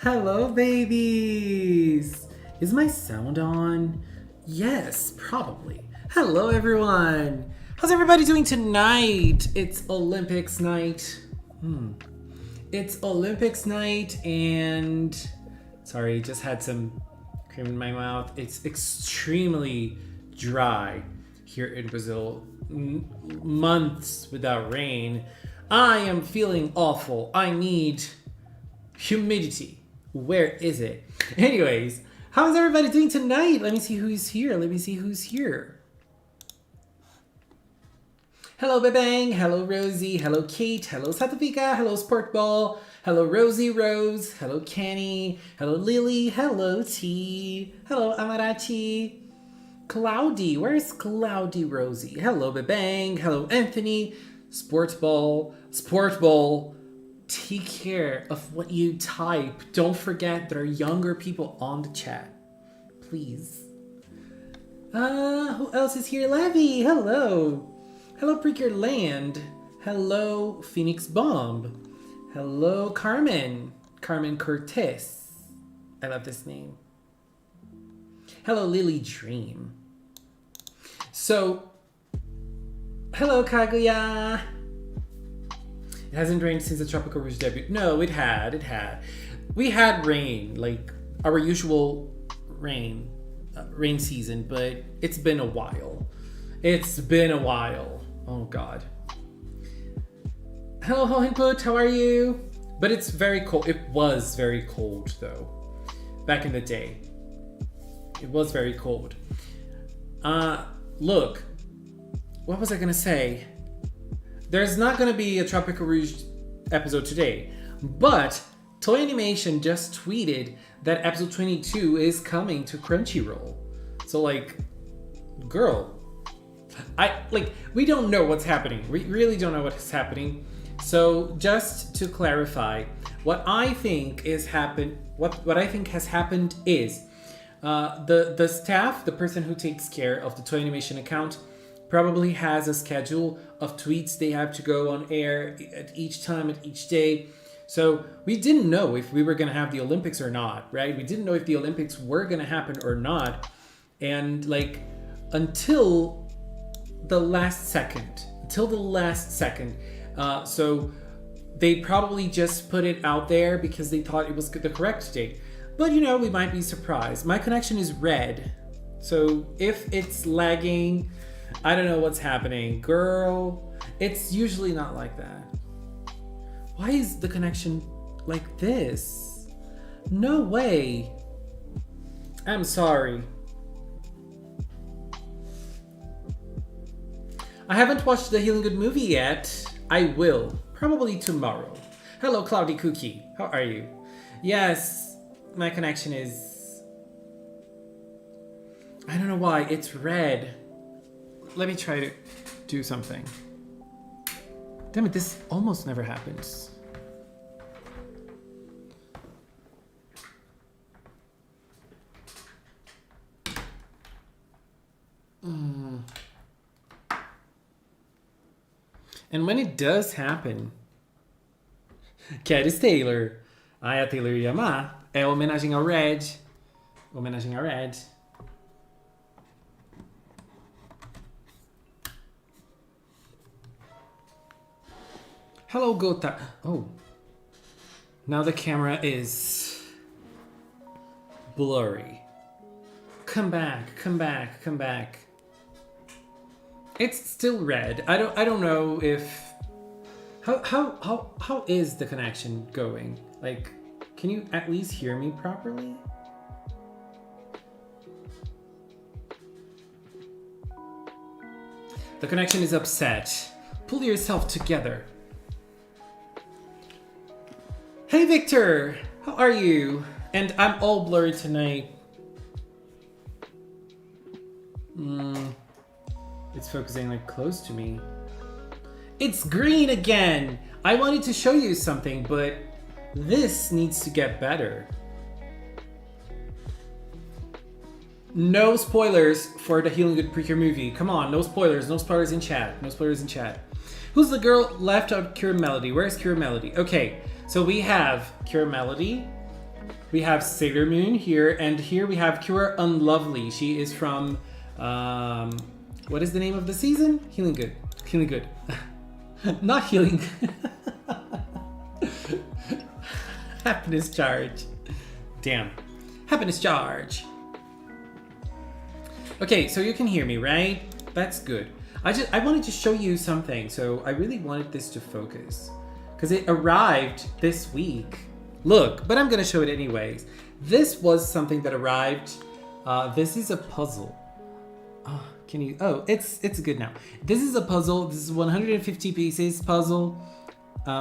Hello, babies! Is my sound on? Yes, probably. Hello, everyone! How's everybody doing tonight? It's Olympics night. It's Olympics night and... Sorry, just had some cream in my mouth. It's extremely dry here in Brazil. Months without rain. I am feeling awful. I need humidity. Where is it? Anyways, how's everybody doing tonight? Let me see who's here. Hello, Bebang. Hello, Rosie. Hello, Kate. Hello, Satavika. Hello, Sportball. Hello, Rosie Rose. Hello, Kenny. Hello, Lily. Hello, T. Hello, Amarachi. Cloudy. Where's Cloudy Rosie? Hello, Bebang. Hello, Anthony. Sportball. Take care of what you type. Don't forget there are younger people on the chat. Please. Who else is here? Levy. Hello. Hello, PRECURE Land. Hello, Phoenix Bomb. Hello, Carmen. Carmen Cortez. I love this name. Hello, Lily Dream. So, hello, Kaguya. It hasn't rained since the Tropical Rouge debut. No, it had. We had rain, like our usual rain season, but it's been a while. Oh God. Hello, Input. How are you? But it's very cold. It was very cold though. Back in the day, it was very cold. Look, what was I gonna say? There's not gonna be a Tropical Rouge episode today, but Toy Animation just tweeted that episode 22 is coming to Crunchyroll. So like, girl, we don't know what's happening. We really don't know what's happening. So just to clarify, what I think has happened is the staff, the person who takes care of the Toy Animation account, probably has a schedule of tweets they have to go on air at each time, at each day. So we didn't know if we were going to have the Olympics or not, right? We didn't know if the Olympics were going to happen or not. And like, until the last second. So they probably just put it out there because they thought it was the correct date. But you know, we might be surprised. My connection is red. So if it's lagging, I don't know what's happening. Girl, it's usually not like that. Why is the connection like this? No way. I'm sorry. I haven't watched the Healing Good movie yet. I will. Probably tomorrow. Hello, Cloudy Cookie. How are you? Yes, my connection is... I don't know why. It's red. Let me try to do something. Damn it, this almost never happens. And when it does happen... Queres Taylor? Ai, a Taylor ia amar. É homenagem ao Red. Hello, Gota. Oh. Now the camera is blurry. Come back. It's still red. I don't know if... How is the connection going? Like, can you at least hear me properly? The connection is upset. Pull yourself together. Hey Victor, how are you? And I'm all blurry tonight. It's focusing like close to me. It's green again! I wanted to show you something, but this needs to get better. No spoilers for the Healing Good PRECURE movie. Come on, no spoilers in chat. Who's the girl left out? Cure Melody. Where's Cure Melody? Okay, so we have Cure Melody, We have Sailor Moon here, and here we have Cure Unlovely. She is from, what is the name of the season? Healing Good. Healing Good. Not Healing. Happiness Charge. Damn. Happiness Charge. Okay, so you can hear me, right? That's good. I wanted to show you something, so I really wanted this to focus. Because it arrived this week. Look, but I'm gonna show it anyways. This was something that arrived. This is a puzzle. Oh, can you? Oh, it's good now. This is a puzzle. This is 150 pieces puzzle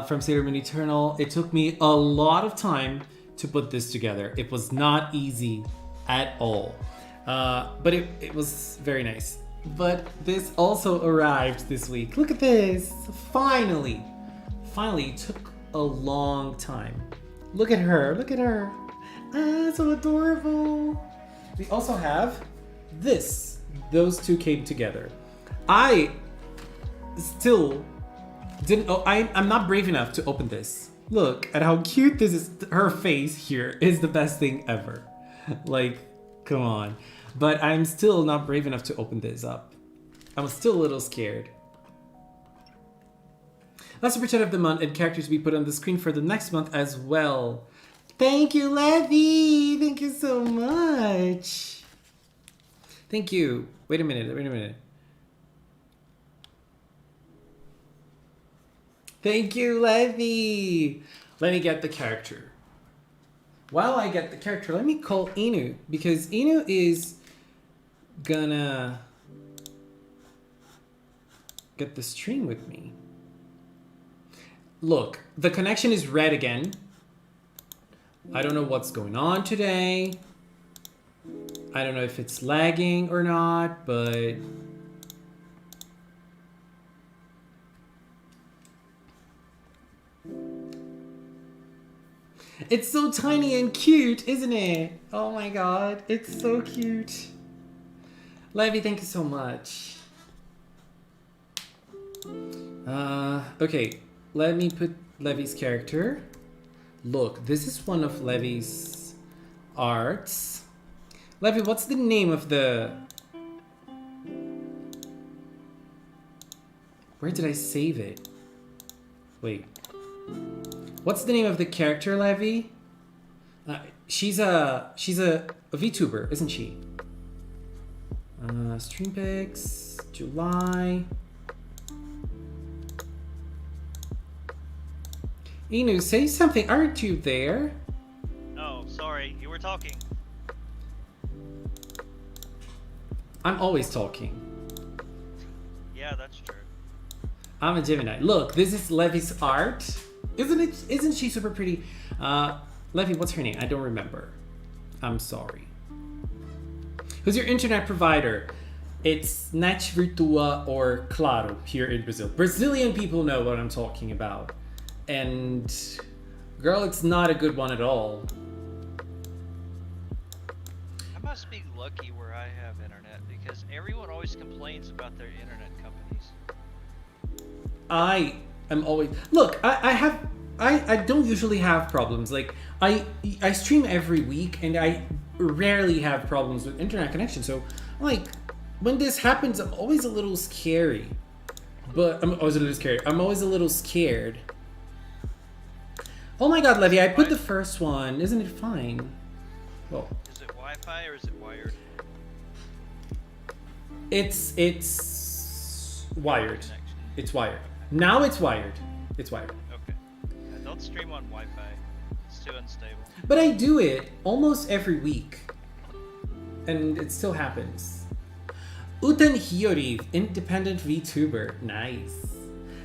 from Sailor Moon Eternal. It took me a lot of time to put this together. It was not easy at all, but it was very nice. But this also arrived this week. Look at this! Finally, it took a long time. Look at her! Look at her! Ah, so adorable. We also have this. Those two came together. I still didn't. Oh, I'm not brave enough to open this. Look at how cute this is. Her face here is the best thing ever. Like, come on. But I'm still not brave enough to open this up. I'm still a little scared. Last Super Chat of the month and characters to be put on the screen for the next month as well. Thank you, Levy. Thank you so much. Thank you. Wait a minute. Thank you, Levy. Let me get the character. While I get the character, let me call Inu, because Inu is gonna get the stream with me. Look, the connection is red again. I don't know what's going on today. I don't know if it's lagging or not, but it's so tiny and cute, isn't it? Oh my god, it's so cute. Levy, thank you so much. Okay, let me put Levy's character. Look, this is one of Levy's arts. Levy, what's the name of the... Where did I save it? Wait. What's the name of the character, Levy? She's a VTuber, isn't she? Stream pics, July. Inu, say something. Aren't you there? Oh, sorry. You were talking. I'm always talking. Yeah, that's true. I'm a Gemini. Look, this is Levy's art. Isn't she super pretty? Levy, what's her name? I don't remember. I'm sorry. Who's your internet provider? It's Net Virtua or Claro here in Brazil. Brazilian people know what I'm talking about. And girl, it's not a good one at all. I must be lucky where I have internet because everyone always complains about their internet companies. I am always... Look, I don't usually have problems. Like, I stream every week and I rarely have problems with internet connection. So, like, when this happens, I'm always a little scary. I'm always a little scared. Oh my god, Levy, I put the first one. Isn't it fine? Well, is it Wi-Fi or is it wired? It's wired. It's wired. Now it's wired. It's wired. Okay. Yeah, don't stream on Wi-Fi. It's too unstable. But I do it almost every week. And it still happens. Uten Hiyori, independent VTuber. Nice.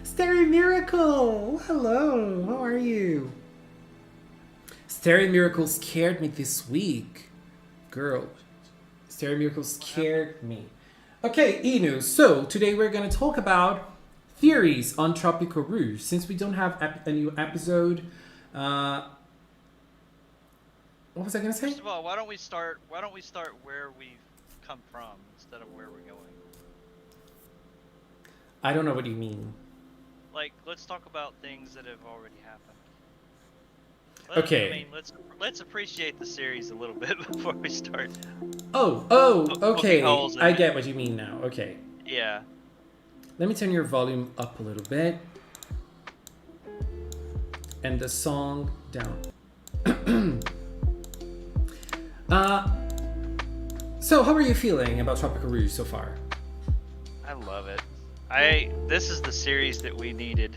Starry Miracle! Hello, how are you? Starry Miracle scared me this week. Girl, Starry Miracle scared me. Okay, Inu, so today we're going to talk about theories on Tropical Rouge. Since we don't have a new episode, what was I going to say? First of all, why don't we start where we've come from instead of where we're going? I don't know what you mean. Like, let's talk about things that have already happened. Okay. I mean, let's appreciate the series a little bit before we start. Oh, okay. I get what you mean now. Okay. Yeah. Let me turn your volume up a little bit. And the song down. So how are you feeling about Tropical Rouge so far? I love it. This is the series that we needed,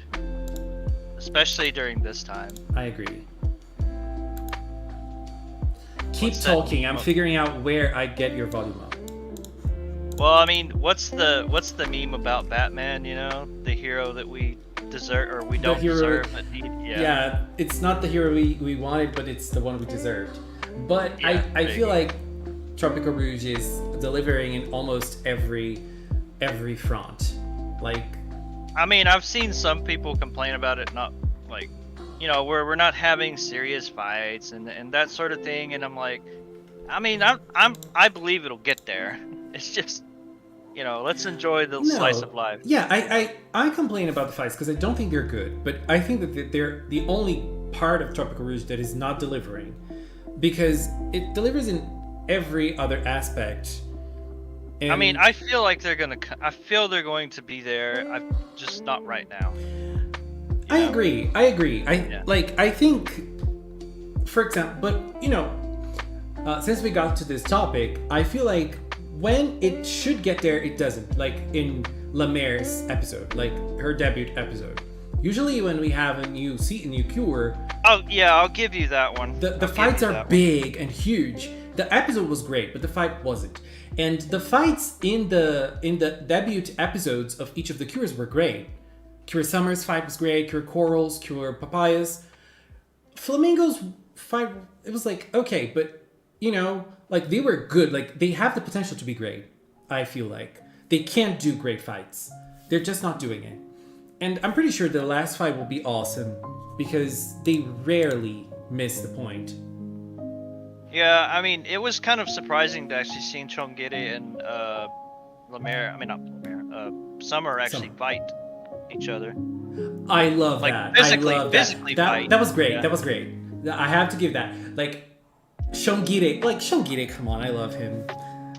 especially during this time. I agree. Keep talking. I'm figuring out where I get your volume up. Well, I mean, what's the meme about Batman? You know, the hero that we deserve or we don't deserve. But yeah, it's not the hero we wanted, but it's the one we deserved. But yeah, I feel like Tropical Rouge is delivering in almost every front. Like, I mean, I've seen some people complain about it, not like, you know, we're not having serious fights and that sort of thing, and I'm like, I mean, I believe it'll get there. It's just, you know, let's enjoy the slice of life. Yeah, I complain about the fights because I don't think they're good, but I think that they're the only part of Tropical Rouge that is not delivering, because it delivers in every other aspect. And I mean, I feel like they're going to be there. I'm just not right now. I agree. I think, for example, but you know, since we got to this topic, I feel like when it should get there, it doesn't. Like in La Mer's episode, like her debut episode. Usually when we have a new cure. Oh yeah, I'll give you that one. The fights are big and huge. The episode was great, but the fight wasn't. And the fights in the debut episodes of each of the cures were great. Cure Summer's fight was great. Cure Coral's, Cure Papaya's. Flamingo's fight, it was like, okay, but you know, like they were good. Like they have the potential to be great. I feel like they can't do great fights. They're just not doing it. And I'm pretty sure the last fight will be awesome because they rarely miss the point. Yeah, I mean, it was kind of surprising to actually see Chongiri and Summer actually fight each other. I love that. Physically, I love physically that. fight. That was great. Yeah. That was great. I have to give that. Like, Shongire, come on, I love him.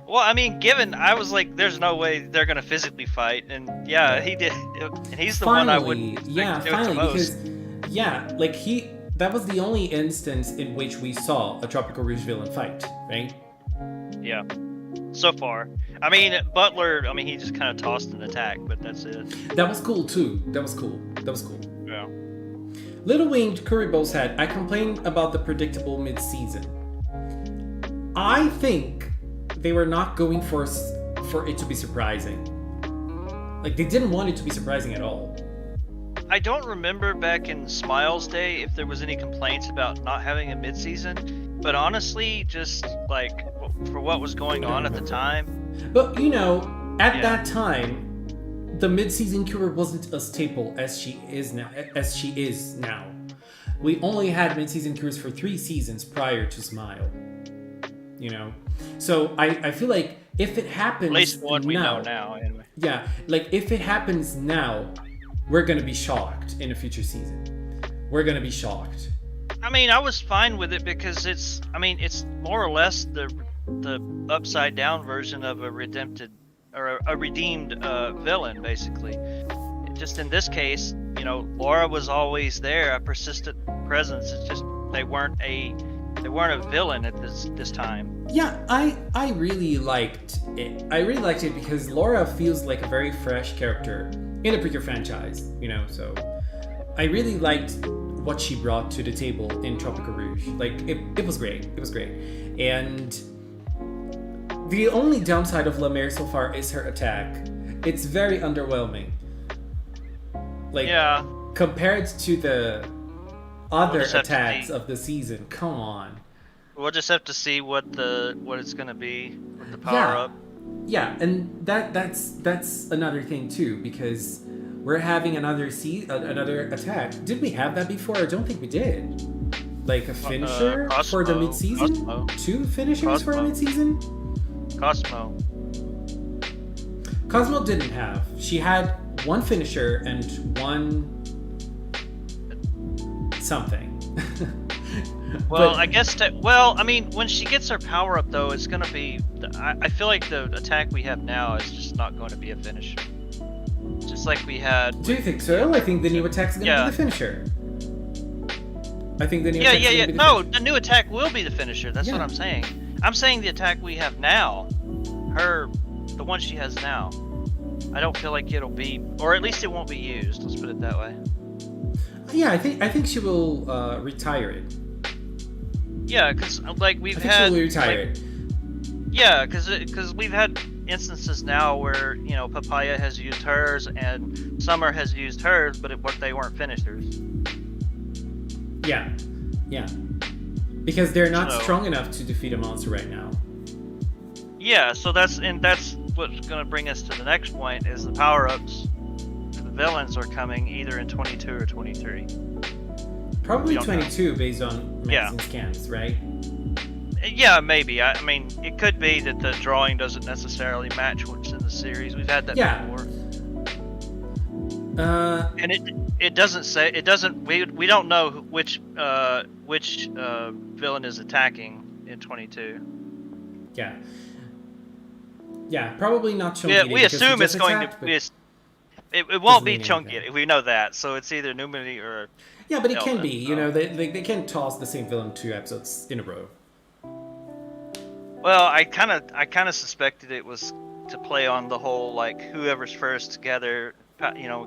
Well, I mean, I was like, there's no way they're gonna physically fight, and yeah, he did, and he's the one I would. Yeah, finally, because that was the only instance in which we saw a Tropical Rouge villain fight, right? Yeah, so far. I mean, Butler, he just kind of tossed an attack, but that's it. That was cool too. That was cool. Yeah. Little Winged Kuribo said, I complained about the predictable mid-season. I think they were not going for it to be surprising. Like, they didn't want it to be surprising at all. I don't remember back in Smiles Day if there was any complaints about not having a mid-season, but honestly, just like for what was going on at the time. But you know, at that time, the mid-season cure wasn't as staple as she is now. We only had mid-season cures for 3 seasons prior to Smile. You know, so I feel like if it happens, at least one we know now, anyway. Yeah, like if it happens now, we're gonna be shocked in a future season. We're gonna be shocked. I mean, I was fine with it because it's more or less the upside down version of a redeemed villain, basically. Just in this case, you know, Laura was always there, a persistent presence. It's just they weren't a villain at this time. Yeah, I really liked it. I really liked it because Laura feels like a very fresh character in the PRECURE franchise, you know, so I really liked what she brought to the table in Tropical Rouge. Like, it was great. It was great. And the only downside of La Mer so far is her attack. It's very underwhelming. Like, yeah, compared to the other attacks of the season. Come on. We'll just have to see what it's gonna be with the power up. Yeah, and that's another thing too, because we're having another attack. Did we have that before? I don't think we did. Like a finisher for the mid-season? Cosmo. 2 finishers for a mid-season? Cosmo didn't have. She had 1 finisher and 1 something. Well, I guess well, I mean, when she gets her power up though, it's gonna be. I feel like the attack we have now is just not going to be a finisher. Just like we had. Do you think so? I think the new attack's gonna be the finisher. I think the new attack's gonna be the No, finisher. the new attack will be the finisher. That's what I'm saying. I'm saying the attack we have now, the one she has now. I don't feel like it'll be, or at least it won't be used. Let's put it that way. Yeah, I think she will retire it. Yeah, because like I think she will retire it. Yeah, because we've had instances now where Papaya has used hers and Summer has used hers, but they weren't finishers. Yeah, because they're not strong enough to defeat a monster right now. Yeah, so that's what's going to bring us to the next point is the power-ups. The villains are coming either in 22 or 23. Probably 22 based on magazine scans, right? Yeah, maybe. I mean, it could be that the drawing doesn't necessarily match what's in the series. We've had that before. And it doesn't say we don't know which villain is attacking in 22. Yeah, probably not Chunky. Yeah, we assume it's going to be. It won't be Chunky. We know that, so it's either Numini or. Yeah, but it can be. They can toss the same villain 2 episodes in a row. Well, I kind of suspected it was to play on the whole like whoever's first together,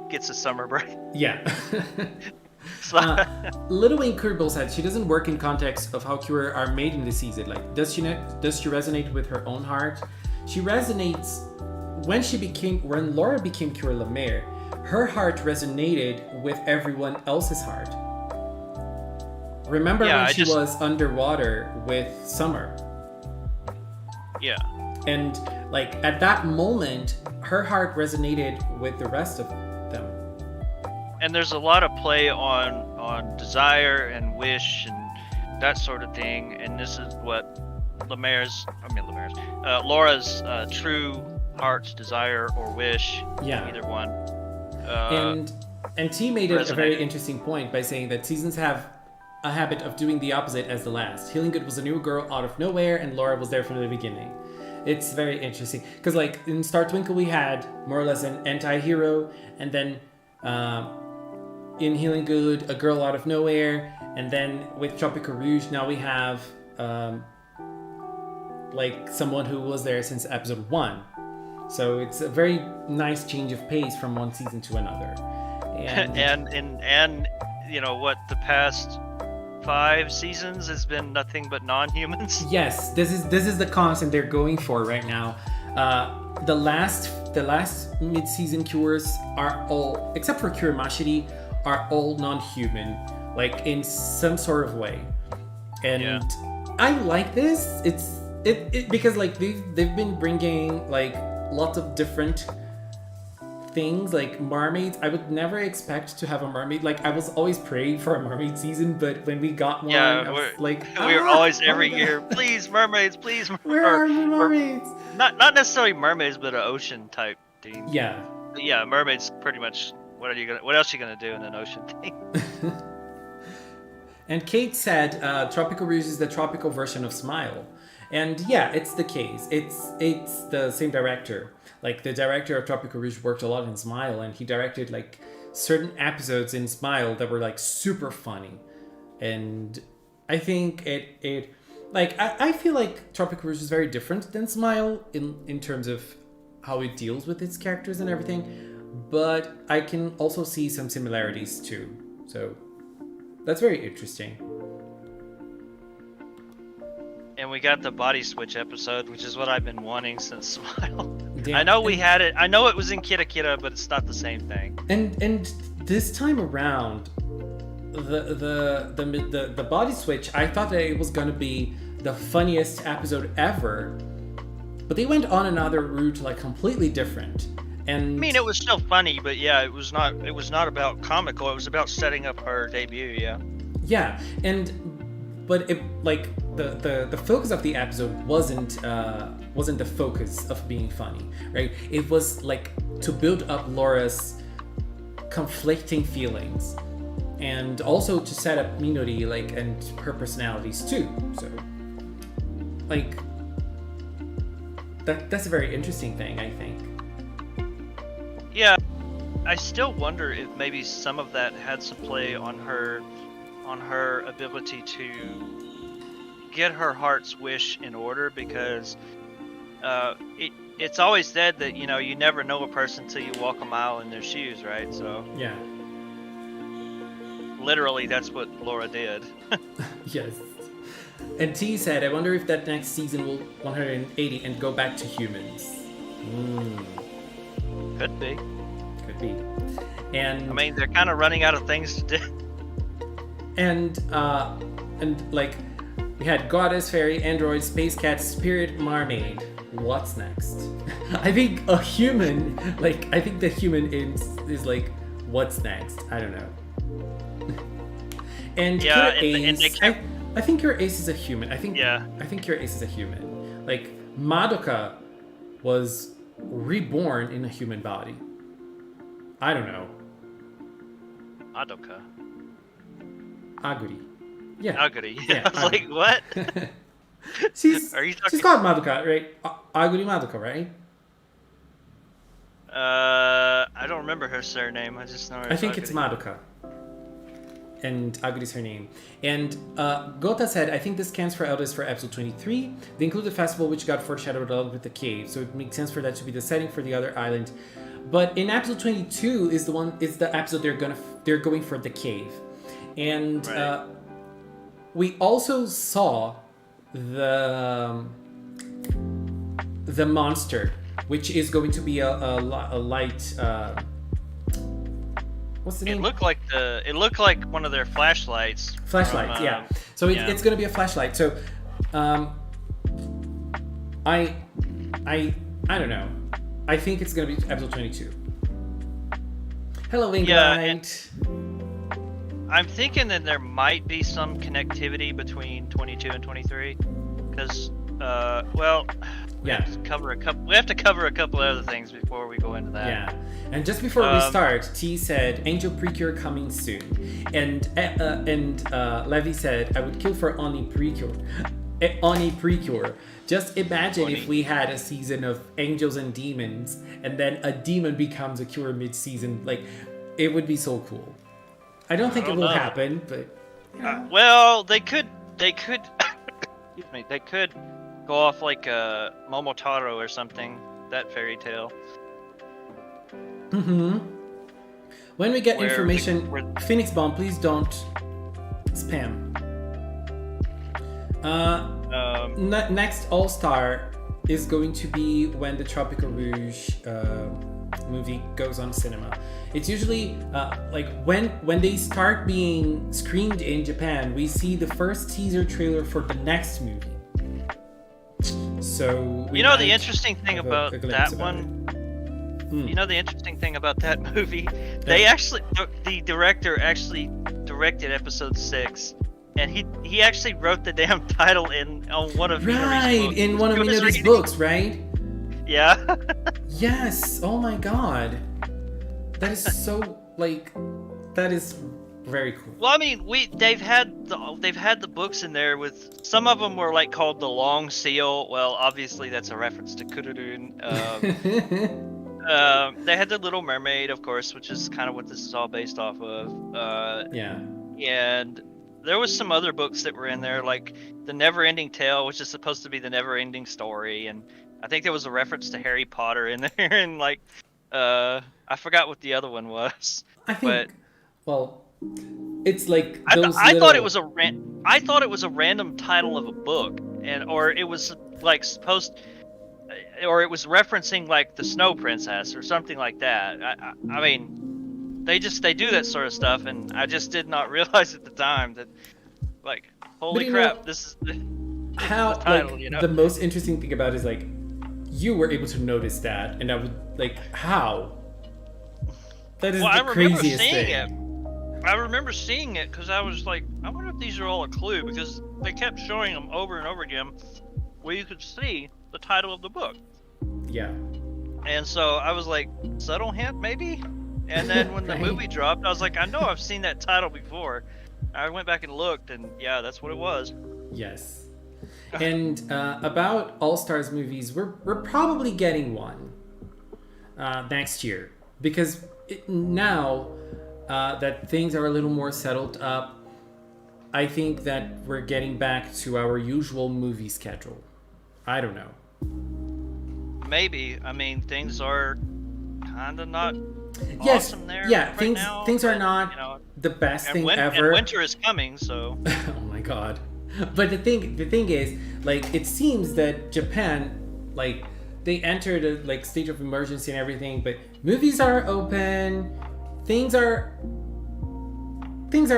gets a summer break. Yeah. So, Little Wayne Kerbal said she doesn't work in context of how Cure are made in this season. Like, does she resonate with her own heart? She resonates when Laura became Cure Lemaire. Her heart resonated with everyone else's heart. Remember when she was underwater with Summer? Yeah. And like at that moment, her heart resonated with the rest of them. And there's a lot of play on desire and wish and that sort of thing. And this is what Laura's true heart's desire or wish. Yeah. Either one. And T made it a very interesting point by saying that seasons have a habit of doing the opposite as the last. Healing Good was a new girl out of nowhere, and Laura was there from the beginning. It's very interesting because, like in Star Twinkle, we had more or less an anti-hero, and then in Healing Good, a girl out of nowhere, and then with Tropical Rouge, now we have like someone who was there since episode 1. So it's a very nice change of pace from one season to another. And what the past 5 seasons has been nothing but non-humans. Yes, this is the constant they're going for right now. The last mid-season cures are all, except for Kuramashiri, are all non-human, like in some sort of way. And I like this. It because like they've been bringing like lots of different things like mermaids. I would never expect to have a mermaid. Like I was always praying for a mermaid season, but when we got one, I was like, we're always every year, please mermaids, please. Where are the mermaids? Not necessarily mermaids, but an ocean type theme. Yeah. But yeah, mermaids pretty much. What else are you gonna do in an ocean thing? And Kate said, Tropical Rouge is the tropical version of Smile. And yeah, it's the case. It's the same director. Like the director of Tropical Rouge worked a lot in Smile, and he directed like certain episodes in Smile that were like super funny. And I think it like I feel like Tropical Rouge is very different than Smile in terms of how it deals with its characters and everything. But I can also see some similarities too. So that's very interesting. And we got the body switch episode, which is what I've been wanting since Smile. Damn. I know we had it. I know it was in Kira Kira, but it's not the same thing. And this time around, the body switch, I thought that it was gonna be the funniest episode ever, but they went on another route like completely different. And I mean, it was still funny, but yeah, it was not about comical. It was about setting up her debut. Yeah. Yeah, but it like the focus of the episode wasn't the focus of being funny, right? It was like to build up Laura's conflicting feelings, and also to set up Minori and her personalities too. So like that's a very interesting thing, I think. Yeah, I still wonder if maybe some of that had some play on her ability to get her heart's wish in order, because it's always said that you never know a person till you walk a mile in their shoes, right? So yeah, literally that's what Laura did. yes. And T said, I wonder if that next season will 180 and go back to humans. Could be. And I mean, they're kind of running out of things to do. And like we had goddess, fairy, android, space cat, spirit, mermaid. What's next? I think a human, I think the human is like, what's next? I don't know. And yeah, Ace, they kept... I think your Ace is a human. I think your Ace is a human. Like Madoka was reborn in a human body. I don't know. Madoka. Aguri. Yeah. Aguri. Yeah, I was like, what? she's Are you talking... she's called Madoka, right? Aguri Madoka, right? I don't remember her surname. I just know her. I think it's Madoka. And Aguri is her name. And Gota said, I think this scans for Eldest for episode 23. They include the festival which got foreshadowed along with the cave, so it makes sense for that to be the setting for the other island. But in episode 22 is the episode they're going for the cave. And right. We also saw the monster, which is going to be a light. What's the name? It looked like one of their flashlights. Flashlights, yeah. So it's going to be a flashlight. So, I don't know. I think it's going to be episode 22. Hello, Winglight. Yeah, I'm thinking that there might be some connectivity between 22 and 23, because, we have to cover a couple other things before we go into that. Yeah, and just before we start, T said Angel Precure coming soon, and Levi said I would kill for Oni Precure. Oni Precure. Just imagine if we had a season of angels and demons, and then a demon becomes a cure mid-season. Like, it would be so cool. I don't think it will happen, but well, they could excuse me, they could go off like Momotaro or something, that fairy tale. When we get information, Phoenix Bomb, please don't spam. Next All-Star is going to be when the Tropical Rouge movie goes on cinema. It's usually when they start being screened in Japan, we see the first teaser trailer for the next movie. So the interesting thing about that one. You know the interesting thing about that movie? The director actually directed episode 6. And he actually wrote the damn title on one of Minori's books. In one of Minori's books, right? Yeah. Yes. Oh my god. That is so that is very cool. Well, I mean, they've had the books in there with some of them were called the Long Seal. Well, obviously that's a reference to Kururun. They had the Little Mermaid, of course, which is kind of what this is all based off of. Yeah. And there was some other books that were in there, like The Never-Ending Tale, which is supposed to be the never-ending story, and I think there was a reference to Harry Potter in there, and I forgot what the other one was. I think, it's like those I thought it was a random title of a book, or it was supposed, or it was referencing the Snow Princess or something like that. I mean. They do that sort of stuff, and I just did not realize at the time that, holy crap, this is the title, The most interesting thing about it is, you were able to notice that, and I would, how? That is the craziest thing. I remember seeing it, because I was like, I wonder if these are all a clue, because they kept showing them over and over again, where you could see the title of the book. Yeah. And so I was like, subtle hint, maybe? And then when the Right. movie dropped, I was like, I know I've seen that title before. I went back and looked, and yeah, that's what it was. Yes. And about All Stars movies, we're probably getting one next year because now that things are a little more settled up, I think that we're getting back to our usual movie schedule. I don't know. Maybe. I mean, things are kind of not Yes, awesome there yeah, right things now, things are but, not you know, the best thing and ever. winter is coming, so Oh my god. But the thing is, like, it seems that Japan, like, they entered a like state of emergency and everything, but movies are open, things are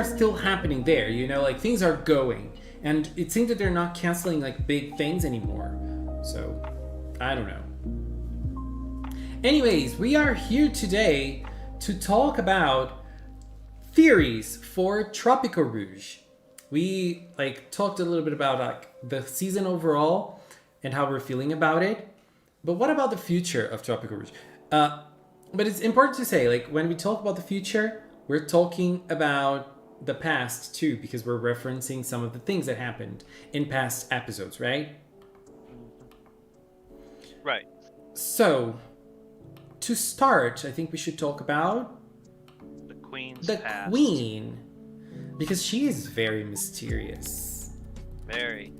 still happening there, you know, like things are going. And it seems that they're not canceling like big things anymore. So I don't know. Anyways, we are here today to talk about theories for Tropical Rouge. We like talked a little bit about like the season overall and how we're feeling about it. But what about the future of Tropical Rouge? But it's important to say, like, when we talk about the future, we're talking about the past too, because we're referencing some of the things that happened in past episodes, right? right. So, to start, I think we should talk about The Queen's the past. Queen, because she is very mysterious. Very.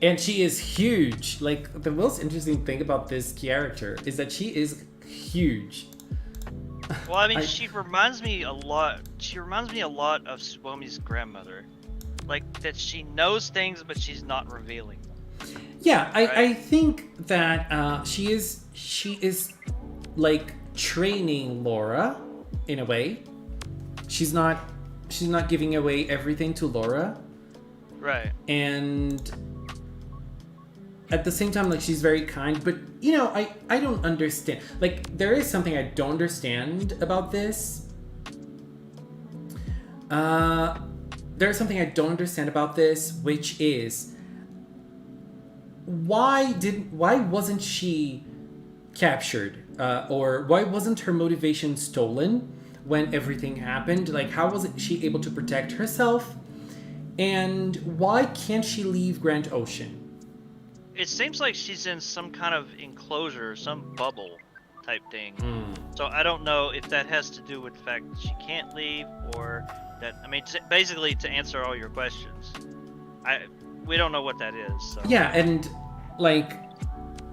And she is huge. Like, the most interesting thing about this character is that she is huge. Well, I mean, she reminds me a lot. She reminds me a lot of Suomi's grandmother, like that she knows things, but she's not revealing them. Yeah, Right. I think that she is like training Laura in a way. She's not giving away everything to Laura, Right. and at the same time, like, she's very kind. But you know, I don't understand. Like, there is something I don't understand about this. There's something I don't understand about this, which is why wasn't she captured, or why wasn't her motivation stolen when everything happened? Like, how was she able to protect herself, and why can't she leave Grand Ocean? It seems like she's in some kind of enclosure, some bubble type thing. So I don't know if that has to do with the fact that she can't leave, or that, I mean, basically to answer all your questions, we don't know what that is. So. Yeah, and like,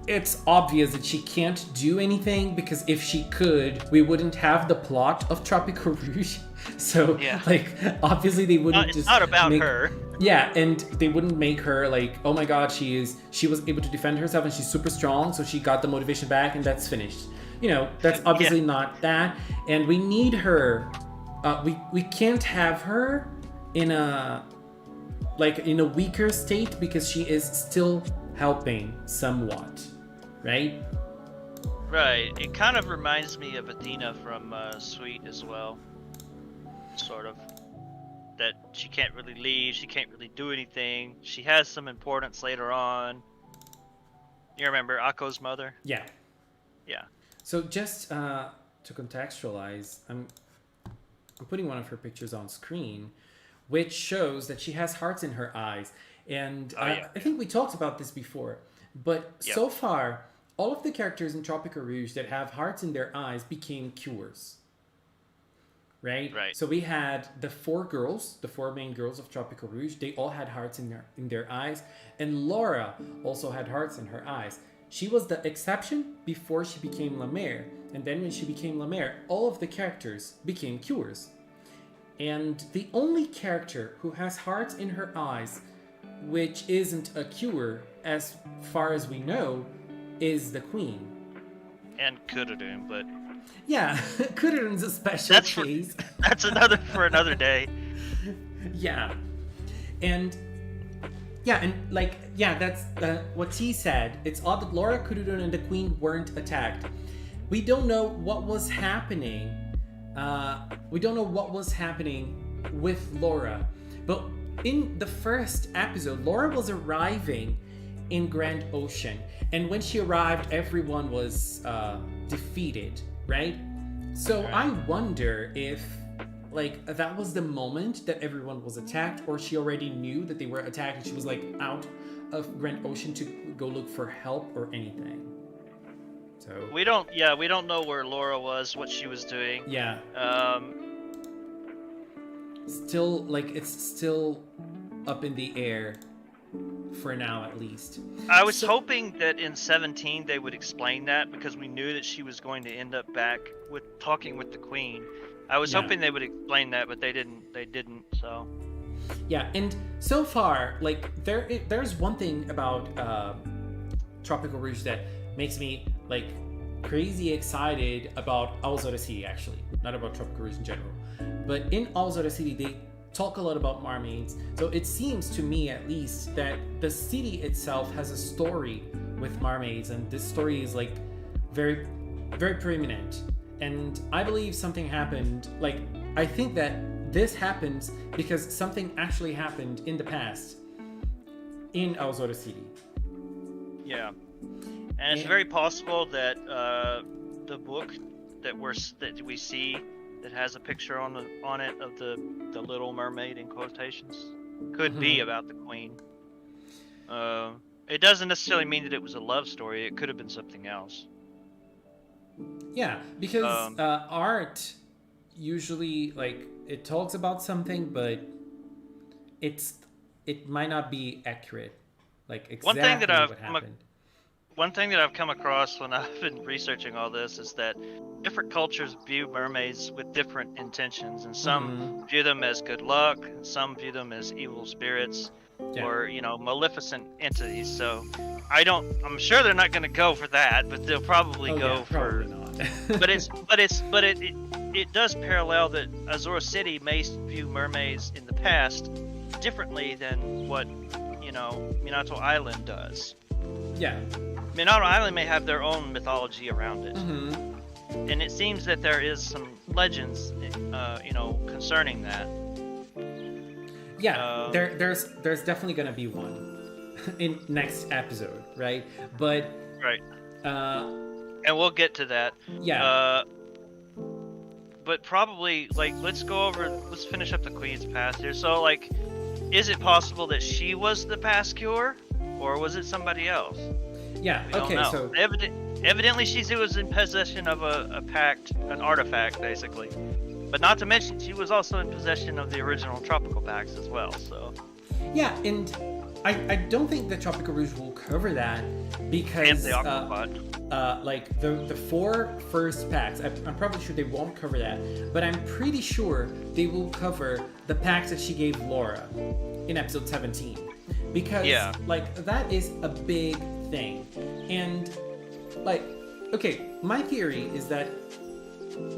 it's obvious that she can't do anything, because if she could, we wouldn't have the plot of Tropical Rouge. So, Yeah. like, obviously they wouldn't It's just not about make her. Yeah, and they wouldn't make her like, oh my god, she was able to defend herself and she's super strong, so she got the motivation back and that's finished. You know, that's obviously not that. And we need her. We can't have her in a weaker state, because she is still helping somewhat, right? Right. It kind of reminds me of Athena from Sweet as well. Sort of. That she can't really leave, she can't really do anything. She has some importance later on. You remember Akko's mother? Yeah. Yeah. So just to contextualize, I'm putting one of her pictures on screen, which shows that she has hearts in her eyes. And I think we talked about this before, but so far, all of the characters in Tropical Rouge that have hearts in their eyes became cures. Right? So we had the four main girls of Tropical Rouge. They all had hearts in their eyes, and Laura also had hearts in her eyes. She was the exception before she became La Mer, and then when she became La Mer, all of the characters became cures. And the only character who has hearts in her eyes, which isn't a cure as far as we know, is the Queen. And Kudadun, but yeah, Kudadun's a special case. That's for another day. Yeah, and that's what he said. It's odd that Laura, Kudadun, and the Queen weren't attacked. We don't know what was happening. We don't know what was happening with Laura, but in the first episode, Laura was arriving in Grand Ocean, and when she arrived, everyone was defeated, right? So I wonder if, like, that was the moment that everyone was attacked, or she already knew that they were attacked and she was, like, out of Grand Ocean to go look for help or anything. So we don't know where Laura was, what she was doing. Yeah. Still, like, it's still up in the air for now, at least. I was hoping that in 17 they would explain that, because we knew that she was going to end up back with talking with the Queen. I was hoping they would explain that, but they didn't. So. Yeah, and so far, like, there's one thing about Tropical Rouge that makes me, like, crazy excited about Alzora City, actually. Not about Tropical Rouge in general. But in Alzora City, they talk a lot about mermaids. So it seems to me, at least, that the city itself has a story with mermaids, and this story is, like, very, very preeminent. And I believe something happened, like, I think that this happens because something actually happened in the past in Alzora City. Yeah. And it's very possible that the book that we see that has a picture on it of the Little Mermaid in quotations could be about the Queen. It doesn't necessarily mean that it was a love story. It could have been something else. Yeah, because art usually, like, it talks about something, but it might not be accurate, like, exactly what happened. One thing that I've come across when I've been researching all this is that different cultures view mermaids with different intentions, and some view them as good luck, and some view them as evil spirits, or, you know, maleficent entities. So I'm sure they're not going to go for that, but they'll probably go for. Probably not. It does parallel that Azora City may view mermaids in the past differently than what, you know, Minato Island does. Yeah. Minato Island may have their own mythology around it. And it seems that there is some legends, you know, concerning that. Yeah, there's definitely gonna be one in next episode, right? But and we'll get to that. Yeah. But probably, like, let's finish up the Queen's past here. So, like, is it possible that she was the past cure, or was it somebody else? Yeah. Okay. So evidently she was in possession of a pact, an artifact, basically. But not to mention, she was also in possession of the original Tropical Pacts as well. So. Yeah, and I don't think the Tropical Rouge will cover that because like the 4 first packs, I'm probably sure they won't cover that, but I'm pretty sure they will cover the packs that she gave Laura in episode 17, because like that is a big thing. And like, okay, my theory is that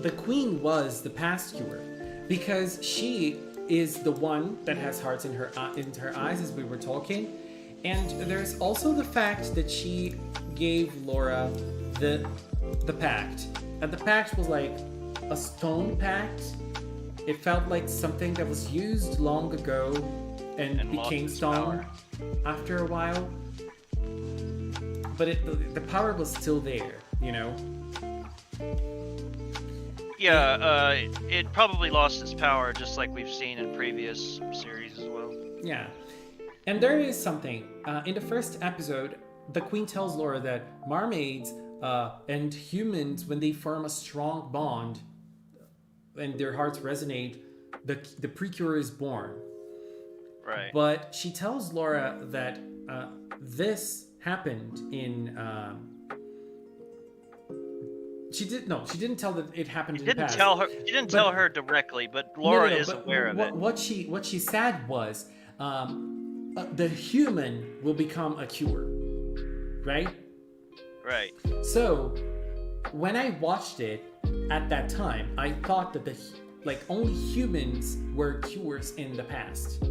the Queen was the past cure because she is the one that has hearts in her eyes, as we were talking. And there's also the fact that she gave Laura the pact, and the pact was like a stone pact. It felt like something that was used long ago and became stone after a while, but the power was still there, you know. Yeah, it probably lost its power, just like we've seen in previous series as well. Yeah. And there is something. In the first episode, the Queen tells Laura that mermaids and humans, when they form a strong bond and their hearts resonate, the PRECURE is born. Right. But she tells Laura that this happened in... She didn't tell that it happened in the past. She didn't tell her directly, but Laura is aware of it. What she said was, the human will become a cure, right? Right. So, when I watched it at that time, I thought that only humans were cures in the past.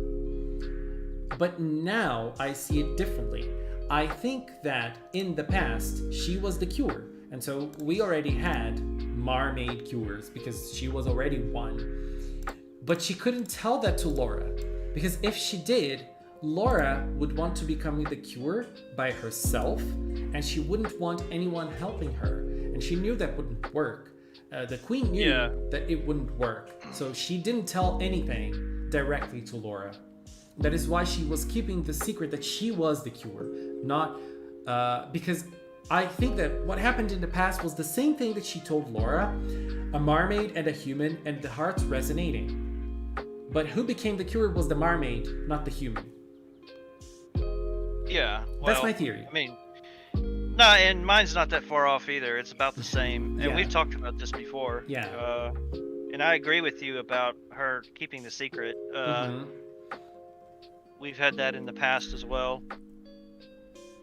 But now I see it differently. I think that in the past she was the cure. And so we already had mermaid cures because she was already one. But she couldn't tell that to Laura, because if she did, Laura would want to become the cure by herself, and she wouldn't want anyone helping her. And she knew that wouldn't work. The queen knew that it wouldn't work, so she didn't tell anything directly to Laura. That is why she was keeping the secret that she was the cure, not because I think that what happened in the past was the same thing that she told Laura, a mermaid and a human, and the hearts resonating. But who became the cure was the mermaid, not the human. Yeah, well, that's my theory. I mean, no, and mine's not that far off either. It's about the same, and Yeah. we've talked about this before. Yeah. And I agree with you about her keeping the secret. We've had that in the past as well.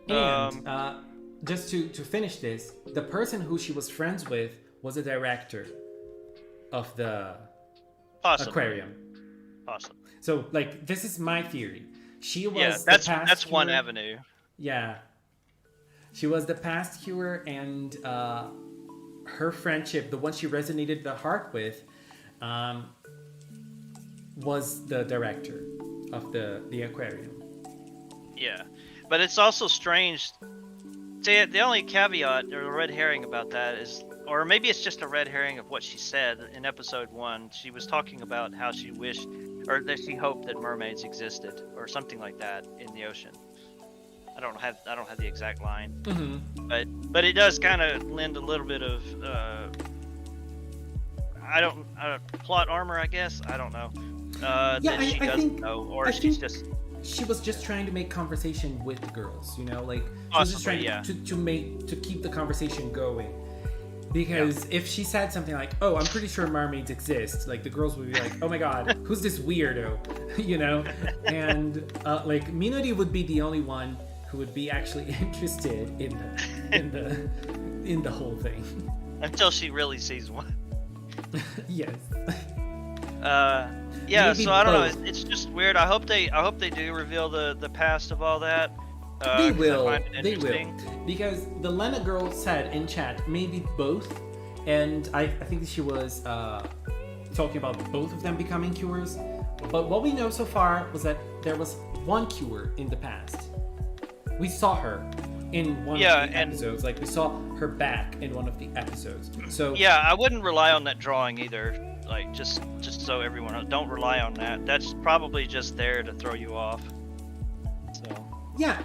And just to finish this, the person who she was friends with was a director of the aquarium. Awesome. So, like, this is my theory. She was that's one avenue. Yeah. She was the past cure, and her friendship, the one she resonated the heart with, was the director of the aquarium. Yeah, but it's also strange. See, the only caveat or red herring about that is, or maybe it's just a red herring of what she said in episode 1. She was talking about how she wished, or that she hoped that mermaids existed, or something like that in the ocean. I don't have the exact line, but it does kind of lend a little bit of plot armor, I guess. I don't know. That she doesn't know, or she's just. She was just trying to make conversation with the girls, you know, like she was just trying to keep the conversation going. Because if she said something like, "Oh, I'm pretty sure mermaids exist," like the girls would be like, "Oh my god, who's this weirdo?" You know, and like Minori would be the only one who would be actually interested in the whole thing until she really sees one. Yes. Yeah, Maybe so I don't both. know. It's just weird. I hope they do reveal the past of all that. They will. I find it They will. interesting. Because the Lena girl said in chat, maybe both. And I think she was talking about both of them becoming cures. But what we know so far was that there was one cure in the past. We saw her in one of the episodes. Like, we saw her back in one of the episodes. So yeah, I wouldn't rely on that drawing either. Like, just so everyone knows, don't rely on that. That's probably just there to throw you off. So. Yeah.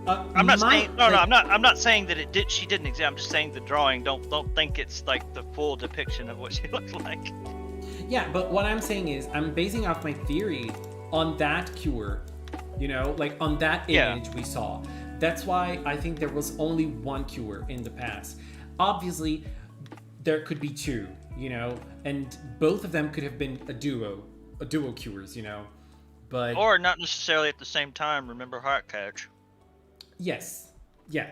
I'm not saying I'm not saying that she didn't exist. I'm just saying the drawing. Don't think it's like the full depiction of what she looks like. Yeah, but what I'm saying is I'm basing off my theory on that cure. You know, like on that image we saw. That's why I think there was only one cure in the past. Obviously, there could be two, you know, and both of them could have been a duo cures, you know. But or not necessarily at the same time. Remember Heart Catch? Yes. Yeah.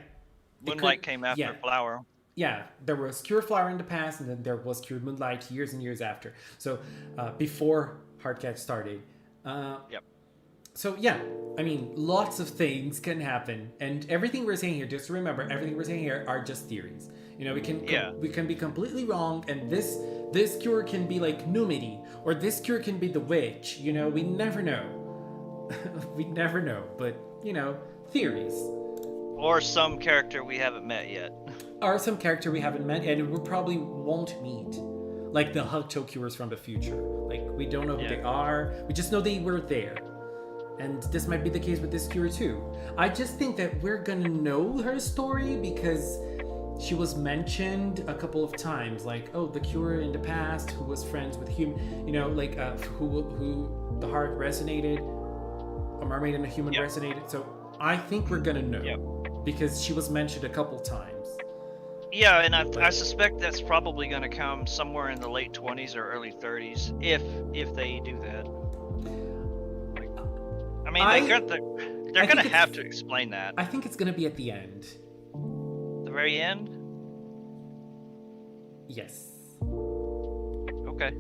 Moonlight came after Flower. Yeah, there was Cure Flower in the past, and then there was Cure Moonlight years and years after. So before Hardcat started. Yep. So yeah, I mean, lots of things can happen, and everything we're saying here, just to remember, everything we're saying here are just theories. You know, we can be completely wrong, and this cure can be like Numidi, or this cure can be the witch. You know, we never know. We never know, but you know, theories. Or some character we haven't met yet. Or some character we haven't met, and we probably won't meet. Like the Hugto cures from the future. Like, we don't know who they are. We just know they were there. And this might be the case with this cure too. I just think that we're gonna know her story because she was mentioned a couple of times. Like, oh, the cure in the past who was friends with human, you know, like who the heart resonated. A mermaid and a human resonated. So I think we're gonna know because she was mentioned a couple times. Yeah, and I suspect that's probably going to come somewhere in the late 20s or early 30s, if they do that. I mean, they're going to have to explain that. I think it's going to be at the end. The very end? Yes. Okay.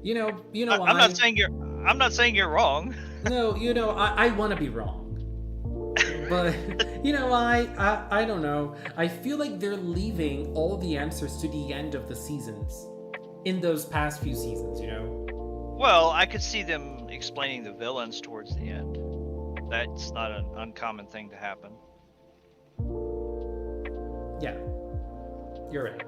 You know. I'm not saying you're wrong. No, you know, I want to be wrong. But, you know, I don't know. I feel like they're leaving all the answers to the end of the seasons. In those past few seasons, you know? Well, I could see them explaining the villains towards the end. That's not an uncommon thing to happen. Yeah. You're right.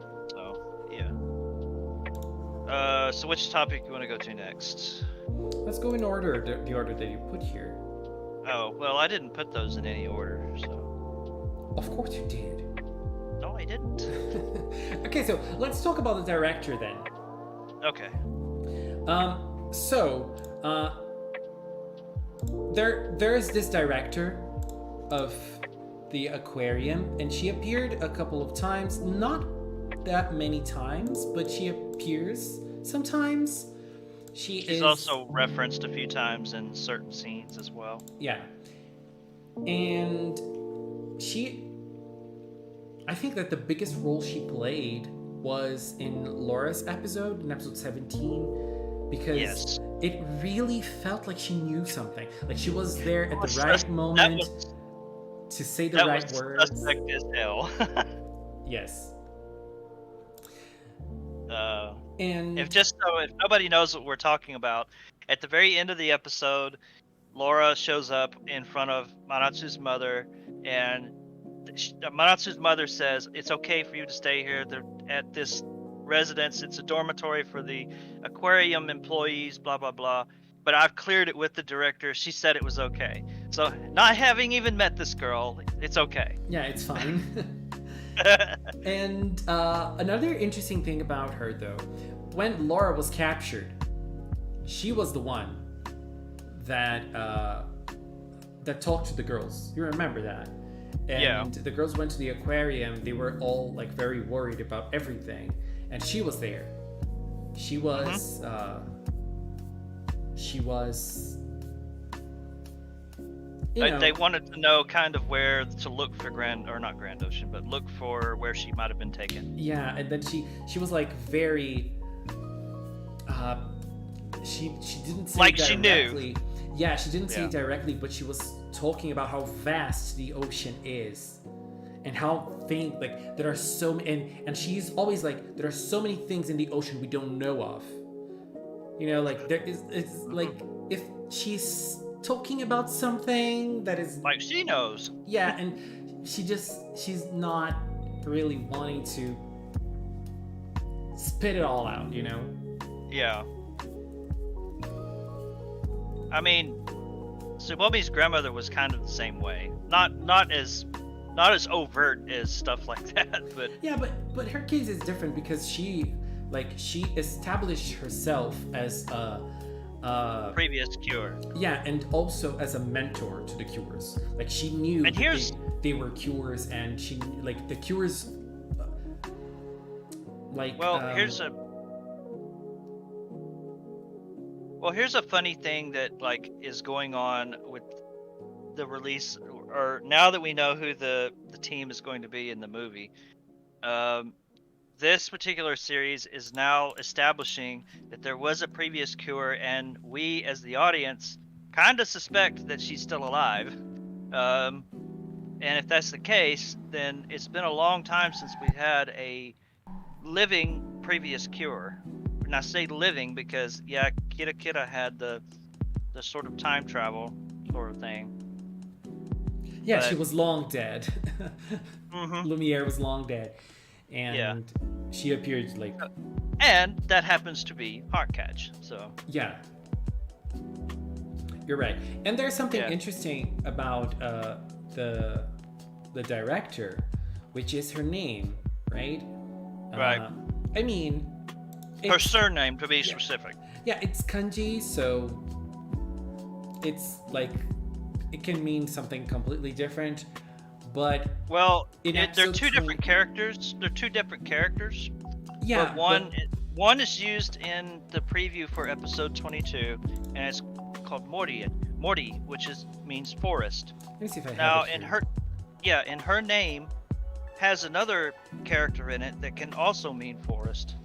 So which topic you want to go to next? Let's go in order, the order that you put here. Oh, well, I didn't put those in any order, so... Of course you did. No, I didn't. Okay, so let's talk about the director then. Okay. There's this director of the aquarium, and she appeared a couple of times, not that many times, but she appears sometimes. She's also referenced a few times in certain scenes as well. Yeah. And I think that the biggest role she played was in Laura's episode, in episode 17, because it really felt like she knew something. Like she was there at the right moment to say the right words. Suspect as hell. Yes. And if nobody knows what we're talking about, at the very end of the episode, Laura shows up in front of Manatsu's mother, and Manatsu's mother says, "It's okay for you to stay here. They're at this residence. It's a dormitory for the aquarium employees, blah, blah, blah. But I've cleared it with the director. She said it was okay." So not having even met this girl, it's okay. Yeah, it's fine. And another interesting thing about her, though, when Laura was captured, she was the one that talked to the girls. You remember that? And the girls went to the aquarium. They were all like very worried about everything, and she was there. She was. They wanted to know kind of where to look for Grand Ocean, but look for where she might have been taken. Yeah, and then she was like very. She didn't say like directly. She knew. Yeah, she didn't say it directly, but she was talking about how vast the ocean is, and how there are so many, and she's always like, there are so many things in the ocean we don't know of. You know, like it's like if she's talking about something that is like she knows. Yeah, and she's not really wanting to spit it all out, you know? Yeah. I mean, Tsubomi's grandmother was kind of the same way. Not as overt as stuff like that, but yeah, but her case is different because she established herself as a previous cure. Yeah, and also as a mentor to the cures. Like she knew they were cures, and she like the cures. Here's a funny thing that like is going on with the release, or now that we know who the team is going to be in the movie. This particular series is now establishing that there was a previous cure, and we as the audience kind of suspect that she's still alive. And if that's the case, then it's been a long time since we had a living previous cure. And I say living because Kira had the sort of time travel sort of thing. Yeah, she was long dead. Lumiere was long dead. And she appeared like... And that happens to be Heartcatch, so... Yeah. You're right. And there's something interesting about the director, which is her name, right? Right. I mean... Her surname, to be specific. Yeah, it's kanji, so... It's like... It can mean something completely different. But they're two different characters. They're two different characters. Yeah. But one is used in the preview for episode 22, and it's called Morty, which means forest. Let me see if I have now it in her name has another character in it that can also mean forest.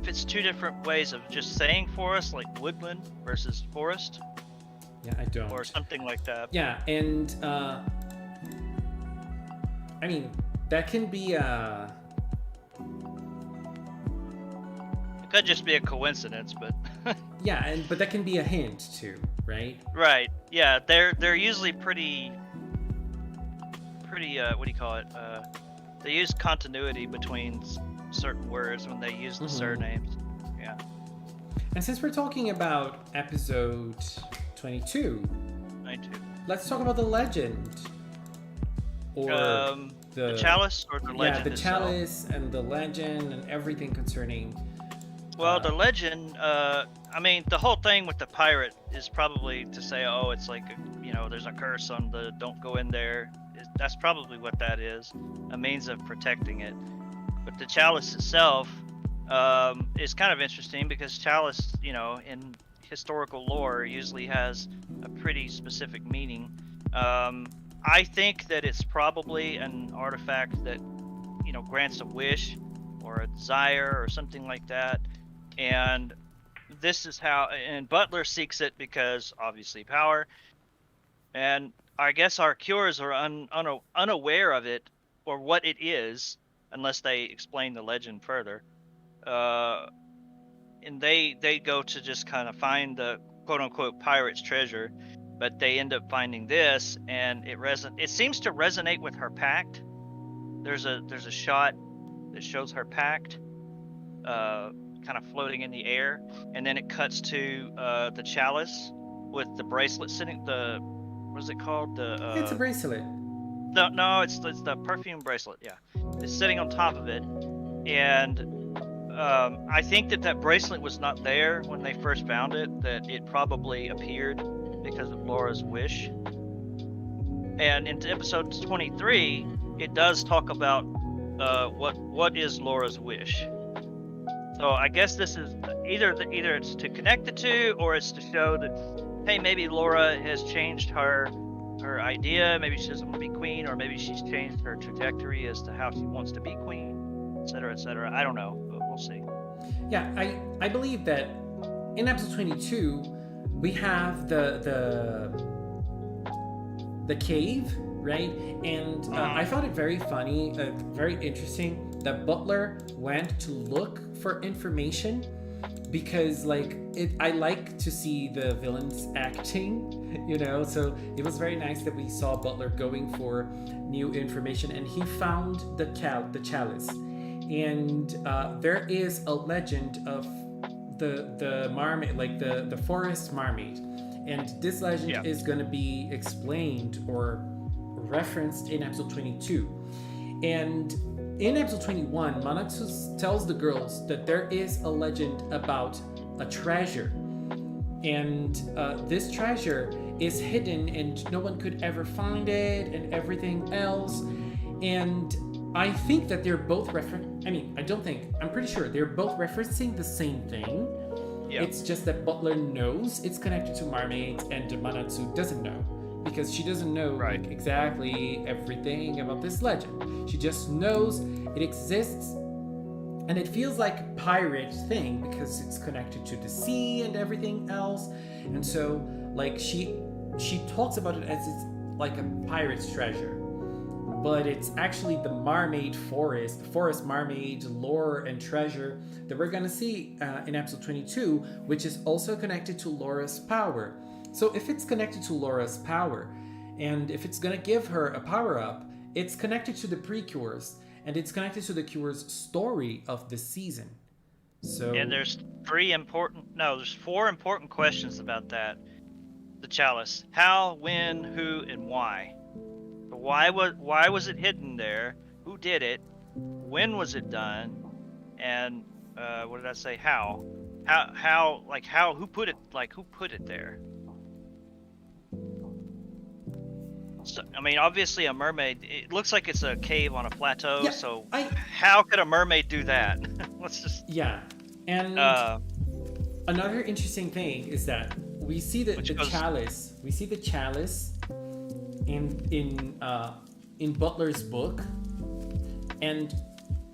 If it's two different ways of just saying forest, like woodland versus forest. Yeah, I don't. Or something like that. Yeah, and I mean, that can be It could just be a coincidence, but yeah, but that can be a hint too, right? Right. Yeah, they're usually pretty what do you call it? They use continuity between certain words when they use the surnames. Yeah. And since we're talking about episode 22, let's talk about the legend. Or the chalice or the legend the itself? chalice and the legend and everything concerning... Well, the legend, I mean, the whole thing with the pirate is probably to say, oh, it's like, there's a curse on the don't go in there. That's probably what that is, a means of protecting it. But the chalice itself is kind of interesting because chalice, in historical lore usually has a pretty specific meaning. I think that it's probably an artifact that, grants a wish or a desire or something like that. And this is how, and Butler seeks it because obviously power. And I guess our cures are unaware of it or what it is, unless they explain the legend further. And they go to just kind of find the quote unquote pirate's treasure, but they end up finding this, and it seems to resonate with her pact. There's a shot that shows her pact, kind of floating in the air, and then it cuts to the chalice with the bracelet sitting. What is it called? It's a bracelet. No, it's the perfume bracelet. Yeah, it's sitting on top of it, and I think that bracelet was not there when they first found it. That it probably appeared because of Laura's wish. And in episode 23, it does talk about what is Laura's wish. So I guess this is either it's to connect the two, or it's to show that, hey, maybe Laura has changed her idea. Maybe she doesn't want to be queen, or maybe she's changed her trajectory as to how she wants to be queen, etc., etc. I don't know, but we'll see. Yeah, I believe that in episode 22 we have the cave, right? And I found it very funny, very interesting that Butler went to look for information, because I like to see the villains acting, so it was very nice that we saw Butler going for new information, and he found the chalice. And there is a legend of the marmaid, like the forest marmaid, and this legend is going to be explained or referenced in episode 22. And in episode 21, Manatsu tells the girls that there is a legend about a treasure, and this treasure is hidden and no one could ever find it and everything else. And I think that they're both I'm pretty sure they're both referencing the same thing. Yep. It's just that Butler knows it's connected to mermaids and Manatsu doesn't know, because she doesn't know exactly everything about this legend. She just knows it exists, and it feels like a pirate thing because it's connected to the sea and everything else. And so she talks about it as it's like a pirate's treasure, but it's actually the mermaid forest mermaid lore and treasure that we're gonna see in episode 22, which is also connected to Laura's power. So if it's connected to Laura's power, and if it's gonna give her a power-up, it's connected to the PRECUREs, and it's connected to the Cure's story of the season. So, and there's four important questions about that. The chalice: how, when, who, and why. Why was it hidden there? Who did it? When was it done? And what did I say? How? Who put it there? So, I mean, obviously a mermaid, it looks like it's a cave on a plateau, how could a mermaid do that? Let's just... Yeah, and another interesting thing is that we see the chalice. We see the chalice in Butler's book, and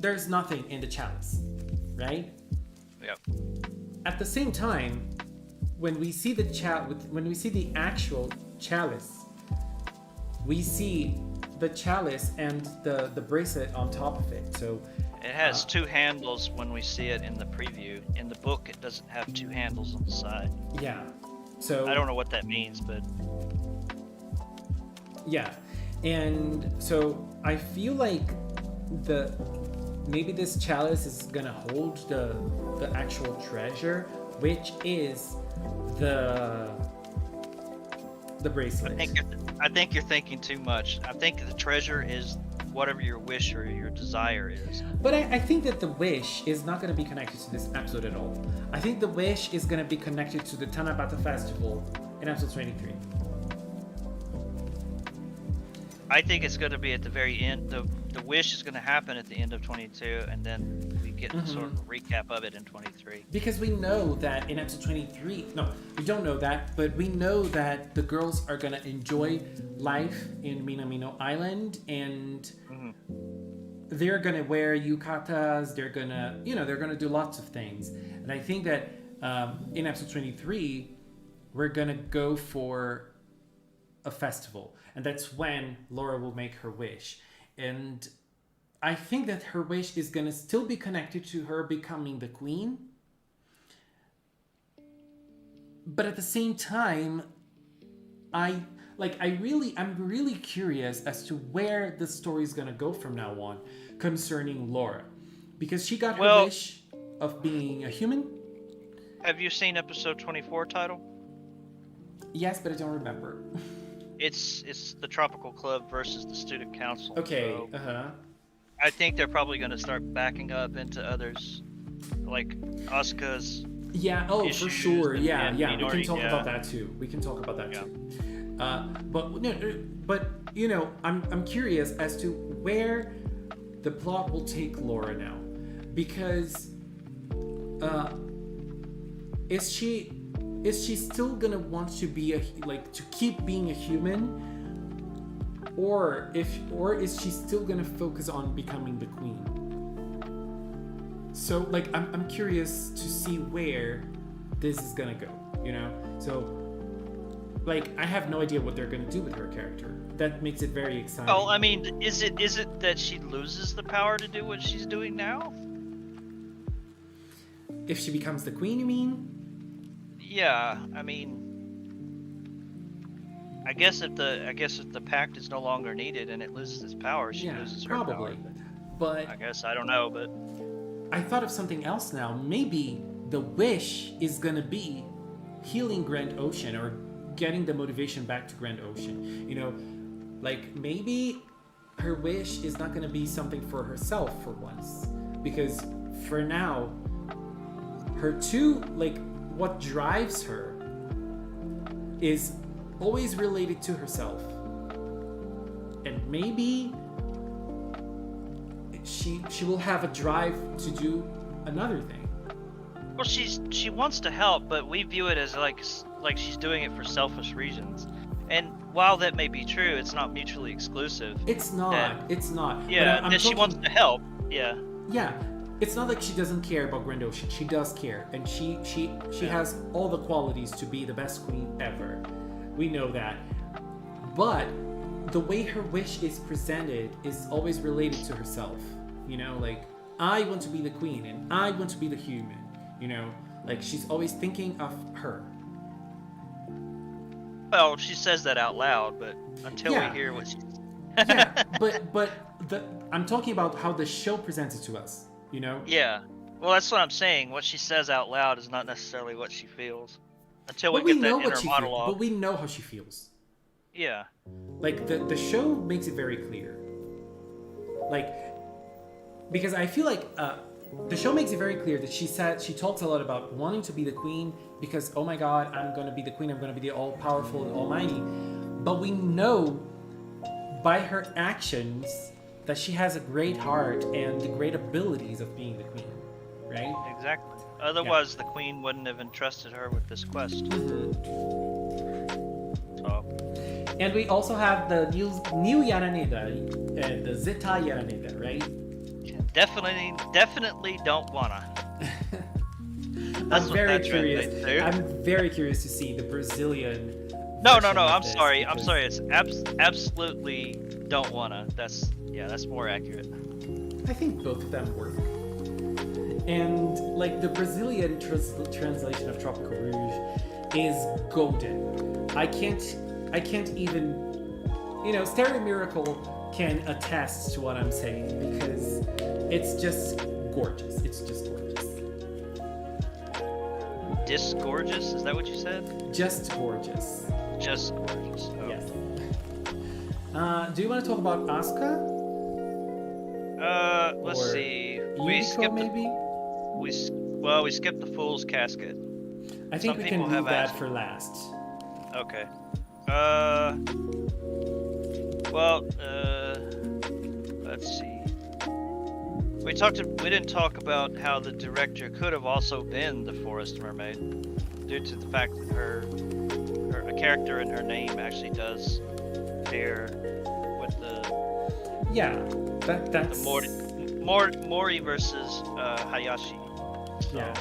there's nothing in the chalice, right? Yep. At the same time, when we see the actual chalice, we see the chalice and the bracelet on top of it. So it has two handles when we see it in the preview. In the book, it doesn't have two handles on the side. Yeah. So I don't know what that means, but yeah. And so I feel like maybe this chalice is gonna hold the actual treasure, which is the bracelet. I think you're thinking too much. I think the treasure is whatever your wish or your desire is. But I think that the wish is not going to be connected to this episode at all. I think the wish is going to be connected to the Tanabata Festival in episode 23. I think it's going to be at the very end. The wish is going to happen at the end of 22, and then we get sort of a recap of it in 23. Because we know that in episode 23, no, we don't know that, but we know that the girls are going to enjoy life in Minamino Island, and they're going to wear yukatas, they're going to, they're going to do lots of things. And I think that in episode 23, we're going to go for a festival. And that's when Laura will make her wish. And I think that her wish is going to still be connected to her becoming the queen. But at the same time, I'm really curious as to where the story is going to go from now on concerning Laura. Because she got her wish of being a human. Have you seen episode 24 title? Yes, but I don't remember. It's the Tropical Club versus the Student Council. Okay, so I think they're probably going to start backing up into others, like Asuka's. Yeah, for sure. Yeah. We can talk about that too. But I'm curious as to where the plot will take Laura now, because is she still gonna want to be to keep being a human, or is she still gonna focus on becoming the queen? So I'm curious to see where this is gonna go, So I have no idea what they're gonna do with her character. That makes it very exciting. Oh, I mean, is it that she loses the power to do what she's doing now? If she becomes the queen, you mean? Yeah, I mean, I guess if the pact is no longer needed and it loses its power, she loses her probably. power. But I guess I don't know, but I thought of something else now. Maybe the wish is gonna be healing Grand Ocean, or getting the motivation back to Grand Ocean. Maybe her wish is not gonna be something for herself for once, because for now, what drives her is always related to herself, and maybe she will have a drive to do another thing. Well, she wants to help, but we view it as like she's doing it for selfish reasons. And while that may be true, it's not mutually exclusive. It's not. Yeah, that she wants to help. Yeah. Yeah. It's not like she doesn't care about Grand Ocean. She does care, and she has all the qualities to be the best queen ever. We know that. But the way her wish is presented is always related to herself. I want to be the queen, and I want to be the human. She's always thinking of her. Well, she says that out loud, but until we hear what she but I'm talking about how the show presents it to us. Yeah. Well, that's what I'm saying. What she says out loud is not necessarily what she feels. Until we get that inner monologue. But we know how she feels. Yeah. The show makes it very clear. Because I feel like the show makes it very clear that she talks a lot about wanting to be the queen because, oh my god, I'm going to be the queen, I'm going to be the all-powerful and almighty. But we know by her actions that she has a great heart and the great abilities of being the queen, right? Exactly. Otherwise, the queen wouldn't have entrusted her with this quest. So. And we also have the new Yaraneda, the Zeta Yaraneda, right? Definitely don't wanna. I'm very curious. I'm very curious to see the Brazilian. No. I'm sorry. It's absolutely don't wanna. That's more accurate. I think both of them work. And the Brazilian translation of Tropical Rouge is golden. I can't even, Stereo Miracle can attest to what I'm saying, because It's just gorgeous. It's just gorgeous. Disgorgeous? Is that what you said? Just gorgeous. Just gorgeous. Oh. Yes. Do you want to talk about Asuka? Let's Or see. Yuriko, maybe? We skipped the Fool's Casket. I think Some we can people leave have that asked. for last. Okay. Let's see. We didn't talk about how the director could have also been the Forest Mermaid, due to the fact that a character in her name actually does pair with the that's Mori versus Hayashi. So, yeah.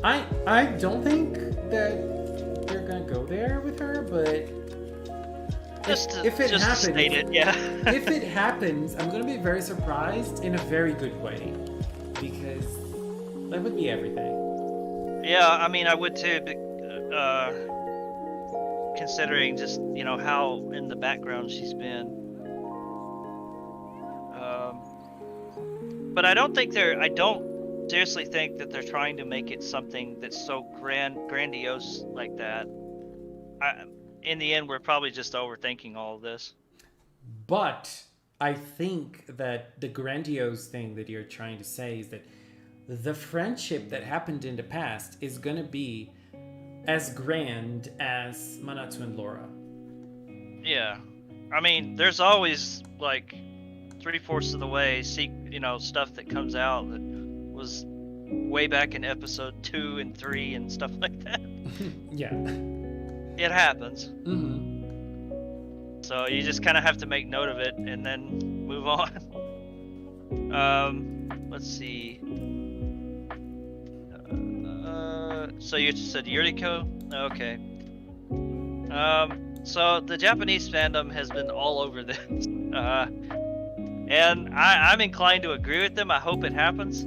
I don't think that they're gonna go there with her, but if it happens, to state it, yeah. if it happens, I'm gonna be very surprised in a very good way, because that would be everything. Yeah, I mean, I would too, considering just how in the background she's been. But I don't seriously think that they're trying to make it something that's so grandiose like that. In the end, we're probably just overthinking all of this. But I think that the grandiose thing that you're trying to say is that the friendship that happened in the past is gonna be as grand as Manatsu and Laura. Yeah, I mean, there's always like 3/4 of the way, stuff that comes out that was way back in episode 2 and 3 and stuff like that. Yeah. It happens. Mm-hmm. So you just kind of have to make note of it and then move on. Let's see. So you said Yuriko? Okay. So the Japanese fandom has been all over this. And I'm inclined to agree with them. I hope it happens.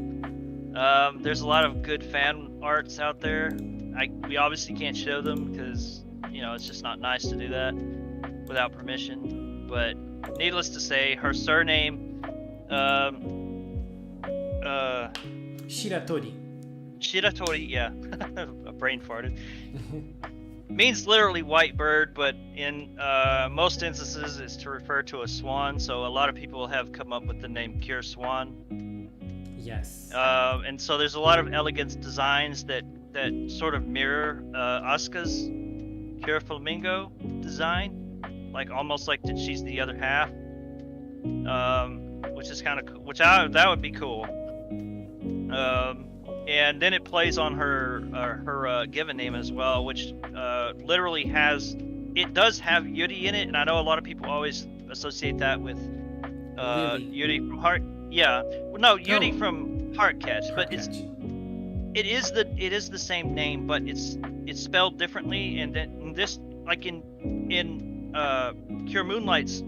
There's a lot of good fan arts out there. We obviously can't show them because, it's just not nice to do that without permission. But needless to say, her surname, Shiratori, yeah, a brain farted, means literally white bird, but in most instances it's to refer to a swan, so a lot of people have come up with the name Pure Swan. Yes. And so there's a lot of elegant designs that sort of mirror Asuka's Pure Flamingo design, like almost like that she's the other half, which is kind of cool, that would be cool. And then it plays on her given name as well, which literally does have Yuri in it, and I know a lot of people always associate that with Yuri from Heart. Yeah, well, no, Yuri from Heartcatch, but it is the same name, but it's spelled differently, and then this, like in Cure Moonlight's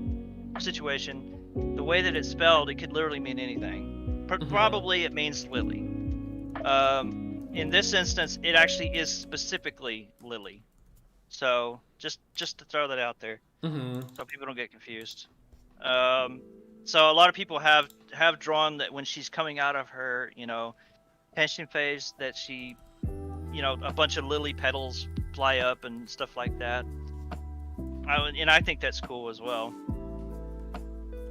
situation, the way that it's spelled, it could literally mean anything. Probably it means Lily. In this instance, it actually is specifically Lily. So just to throw that out there, so people don't get confused. So a lot of people have drawn that when she's coming out of her, pension phase, that she, a bunch of lily petals fly up and stuff like that. And I think that's cool as well.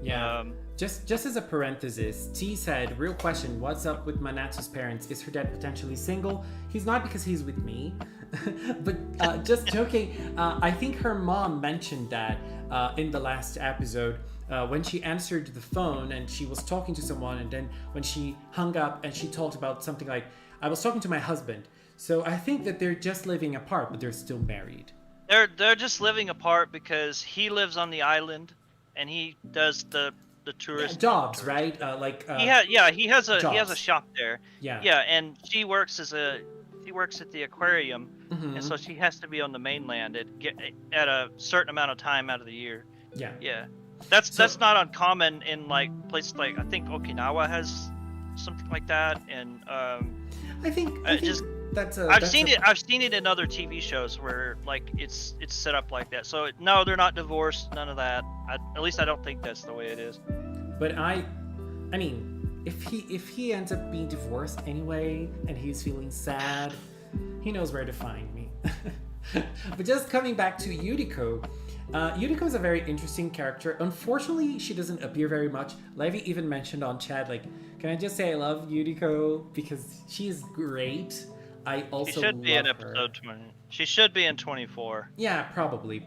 Yeah. Just as a parenthesis, T said, real question, what's up with Manatsu's parents? Is her dad potentially single? He's not, because he's with me. But just joking, I think her mom mentioned that in the last episode when she answered the phone and she was talking to someone, and then when she hung up and she talked about something like, I was talking to my husband. So I think that they're just living apart, but they're still married. They're just living apart because he lives on the island and he does the tourist jobs, right? He has a shop there. Yeah, and she works at the aquarium, and so she has to be on the mainland at a certain amount of time out of the year. Yeah, that's not uncommon in like places like, I think Okinawa has something like that, and I think I've seen it in other TV shows where like it's set up like that. So no, they're not divorced, none of that. At least I don't think that's the way it is. But I mean, if he ends up being divorced anyway and he's feeling sad, he knows where to find me. But just coming back to Yuriko, Yuriko is a very interesting character. Unfortunately, she doesn't appear very much. Levy even mentioned on chat, like, can I just say I love Yuriko because she is great. I also She should be in love her. episode 20. She should be in 24. Yeah, probably.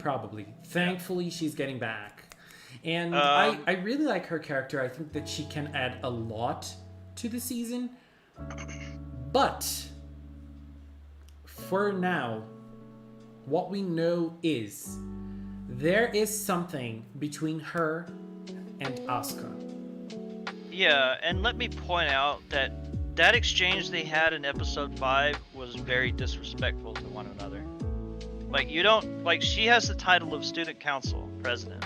Thankfully, she's getting back. And I really like her character. I think that she can add a lot to the season. But for now, what we know is there is something between her and Asuka. Yeah, and let me point out that that exchange they had in episode 5 was very disrespectful to one another. Like, you don't, like, she has the title of student council president,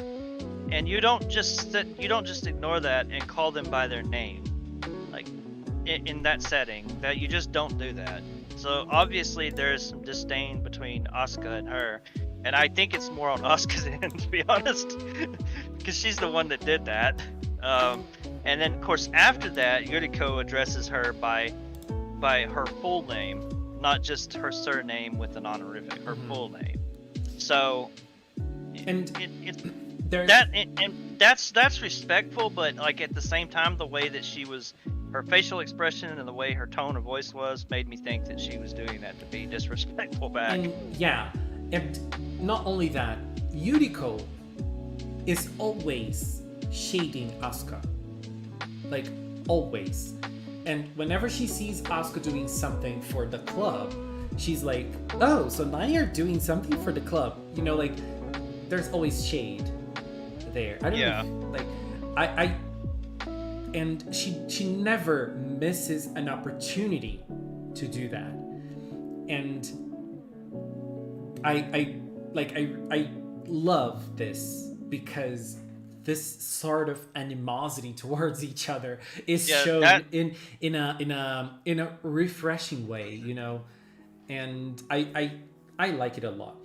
and you don't just ignore that and call them by their name, like in that setting. That you just don't do that. So obviously there's some disdain between Asuka and her, and I think it's more on Asuka's end, to be honest, because she's the one that did that. And then, of course, after that, Yuriko addresses her by her full name, not just her surname with an honorific, her full name. So, And that's respectful, but like at the same time, the way that she was, her facial expression and the way her tone of voice was, made me think that she was doing that to be disrespectful back. And not only that, Yuriko is always shading Asuka. Like, always. And whenever she sees Asuka doing something for the club, she's like, oh, so now you're doing something for the club. You know, like, there's always shade there. I don't know. Like, and she never misses an opportunity to do that. And I love this because this sort of animosity towards each other is shown in a refreshing way, you know, and I like it a lot.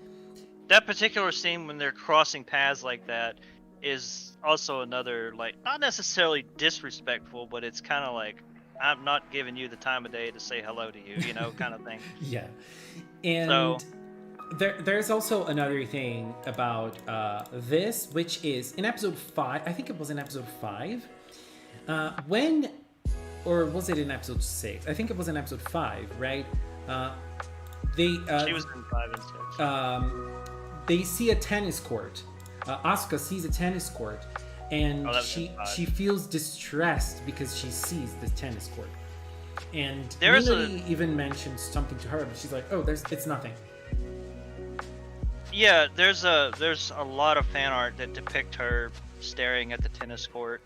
That particular scene when they're crossing paths like that is also another, like, not necessarily disrespectful, but it's kind of like, I'm not giving you the time of day to say hello to you, you know, kind of thing. Yeah, and so, there's also another thing about this, which is in episode 5. I think it was in episode 5. Or was it in episode 6? I think it was in episode 5, right? She was in 5 and 6. They see a tennis court. Asuka sees a tennis court, and she feels distressed because she sees the tennis court. And Millie even mentions something to her, but she's like, "Oh, it's nothing." Yeah, there's a lot of fan art that depict her staring at the tennis court,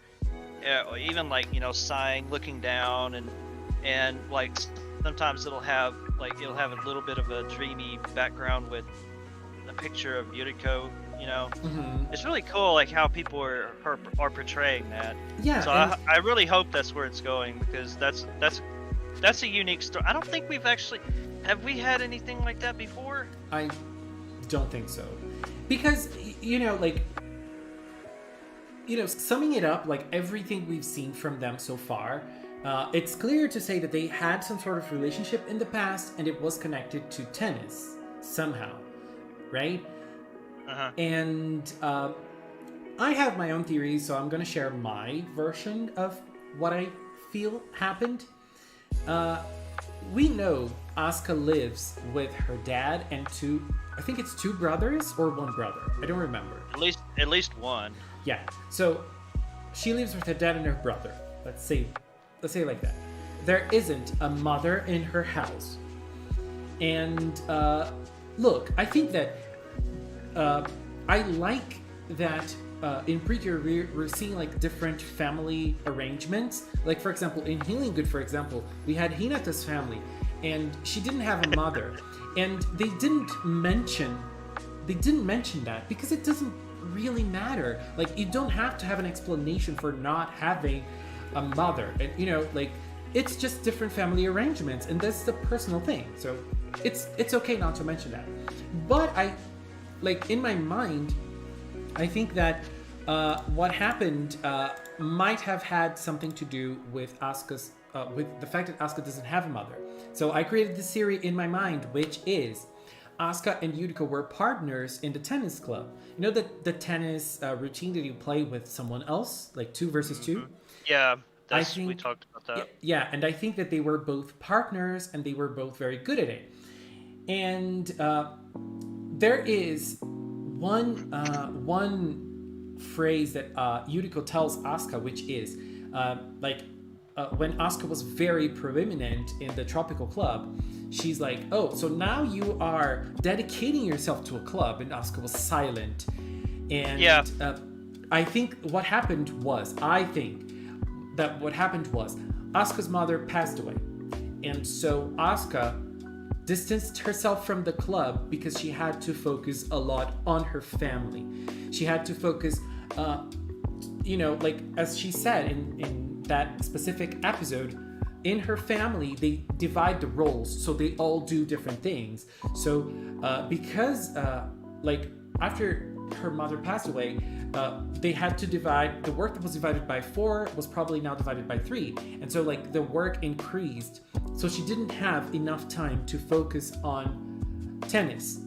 even like, you know, sighing, looking down, and like sometimes it'll have a little bit of a dreamy background with a picture of Yuriko. You know, It's really cool, like how people are portraying that. Yeah. So I really hope that's where it's going, because that's a unique story. I don't think have we had anything like that before? I don't think so, because summing it up, like everything we've seen from them so far, it's clear to say that they had some sort of relationship in the past, and it was connected to tennis somehow, right? And I have my own theories, so I'm going to share my version of what I feel happened. We know Asuka lives with her dad and two brothers or one brother. I don't remember. At least one. Yeah. So she lives with her dad and her brother. Let's say it like that. There isn't a mother in her house. And look, I think that I like that in PRECURE we're seeing like different family arrangements. Like, for example, in Healing Good, for example, we had Hinata's family, and she didn't have a mother, and they didn't mention that because it doesn't really matter. Like, you don't have to have an explanation for not having a mother, and like, it's just different family arrangements, and that's the personal thing. So it's okay not to mention that. But in my mind, I think that What happened might have had something to do with Asuka's, with the fact that Asuka doesn't have a mother. So I created this theory in my mind, which is Asuka and Yuriko were partners in the tennis club. You know the tennis routine that you play with someone else, like 2 versus 2? Yeah, we think talked about that. yeah, and I think that they were both partners and they were both very good at it. And there is one phrase that Yuriko tells Asuka, which is when Asuka was very prominent in the tropical club, she's like, "Oh, so now you are dedicating yourself to a club," and Asuka was silent. And Yeah. I think what happened was, Asuka's mother passed away, and so Asuka distanced herself from the club because she had to focus a lot on her family. She had to focus, like as she said in that specific episode, in her family they divide the roles, so they all do different things. So because after her mother passed away, they had to divide the work that was divided by 4 was probably now divided by 3, and so like the work increased, so she didn't have enough time to focus on tennis,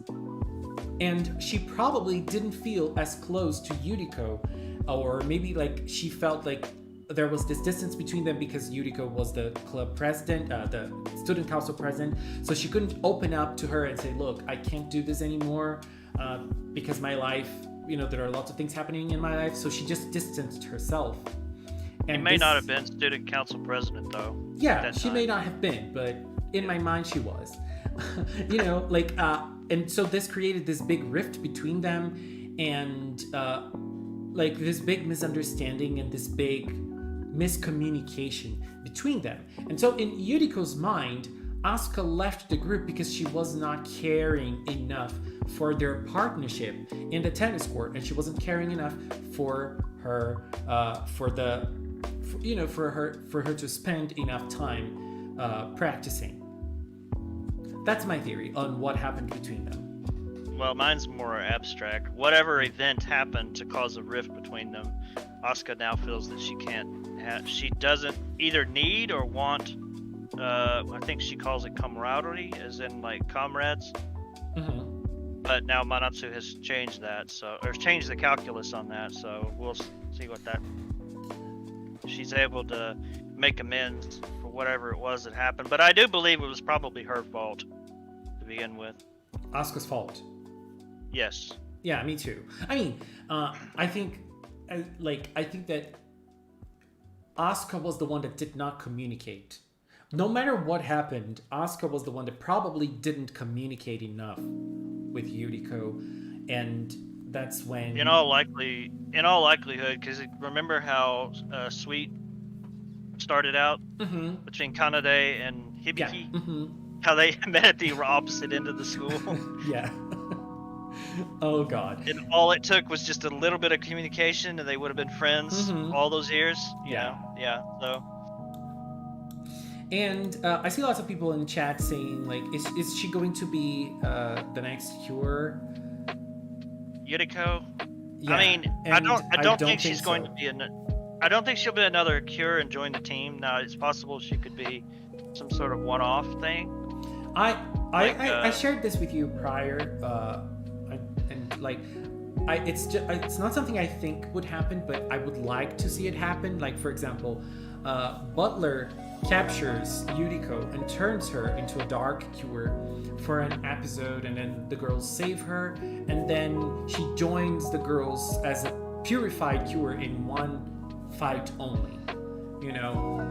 and she probably didn't feel as close to Yuriko, or maybe like she felt like there was this distance between them because Yuriko was the club president, the student council president, so she couldn't open up to her and say, "Look, I can't do this anymore because my life, there are lots of things happening in my life," so she just distanced herself. And may not have been student council president, though. Yeah, she may not have been, but in my mind she was. And so this created this big rift between them, and this big misunderstanding and this big miscommunication between them. And so in Yuriko's mind, Asuka left the group because she was not caring enough for their partnership in the tennis court, and she wasn't caring enough for her for her to spend enough time practicing. That's my theory on what happened between them. Well, mine's more abstract. Whatever event happened to cause a rift between them, Asuka now feels that she doesn't either need or want. I think she calls it camaraderie, as in like comrades. Mm-hmm. But now Manatsu has changed that, or changed the calculus on that. So we'll see what that. She's able to make amends for whatever it was that happened. But I do believe it was probably her fault to begin with. Asuka's fault. Yes. Yeah, me too. I mean, I think that Asuka was the one that did not communicate. No matter what happened, Asuka was the one that probably didn't communicate enough with Yuriko, and that's when. In all likelihood, because remember how Sweet started out between Kanade and Hibiki? Yeah. Mm-hmm. How they met at the opposite end of the school. Yeah. Oh God. And all it took was just a little bit of communication, and they would have been friends all those years. Yeah. So. And I see lots of people in chat saying, like, is she going to be the next Cure? Yuriko? Yeah, I mean, I don't think she's going to be I don't think she'll be another Cure and join the team. Now, it's possible she could be some sort of one-off thing. I shared this with you prior, it's not something I think would happen, but I would like to see it happen. Like, for example, Butler captures Yuriko and turns her into a dark Cure for an episode, and then the girls save her, and then she joins the girls as a purified Cure in one fight only.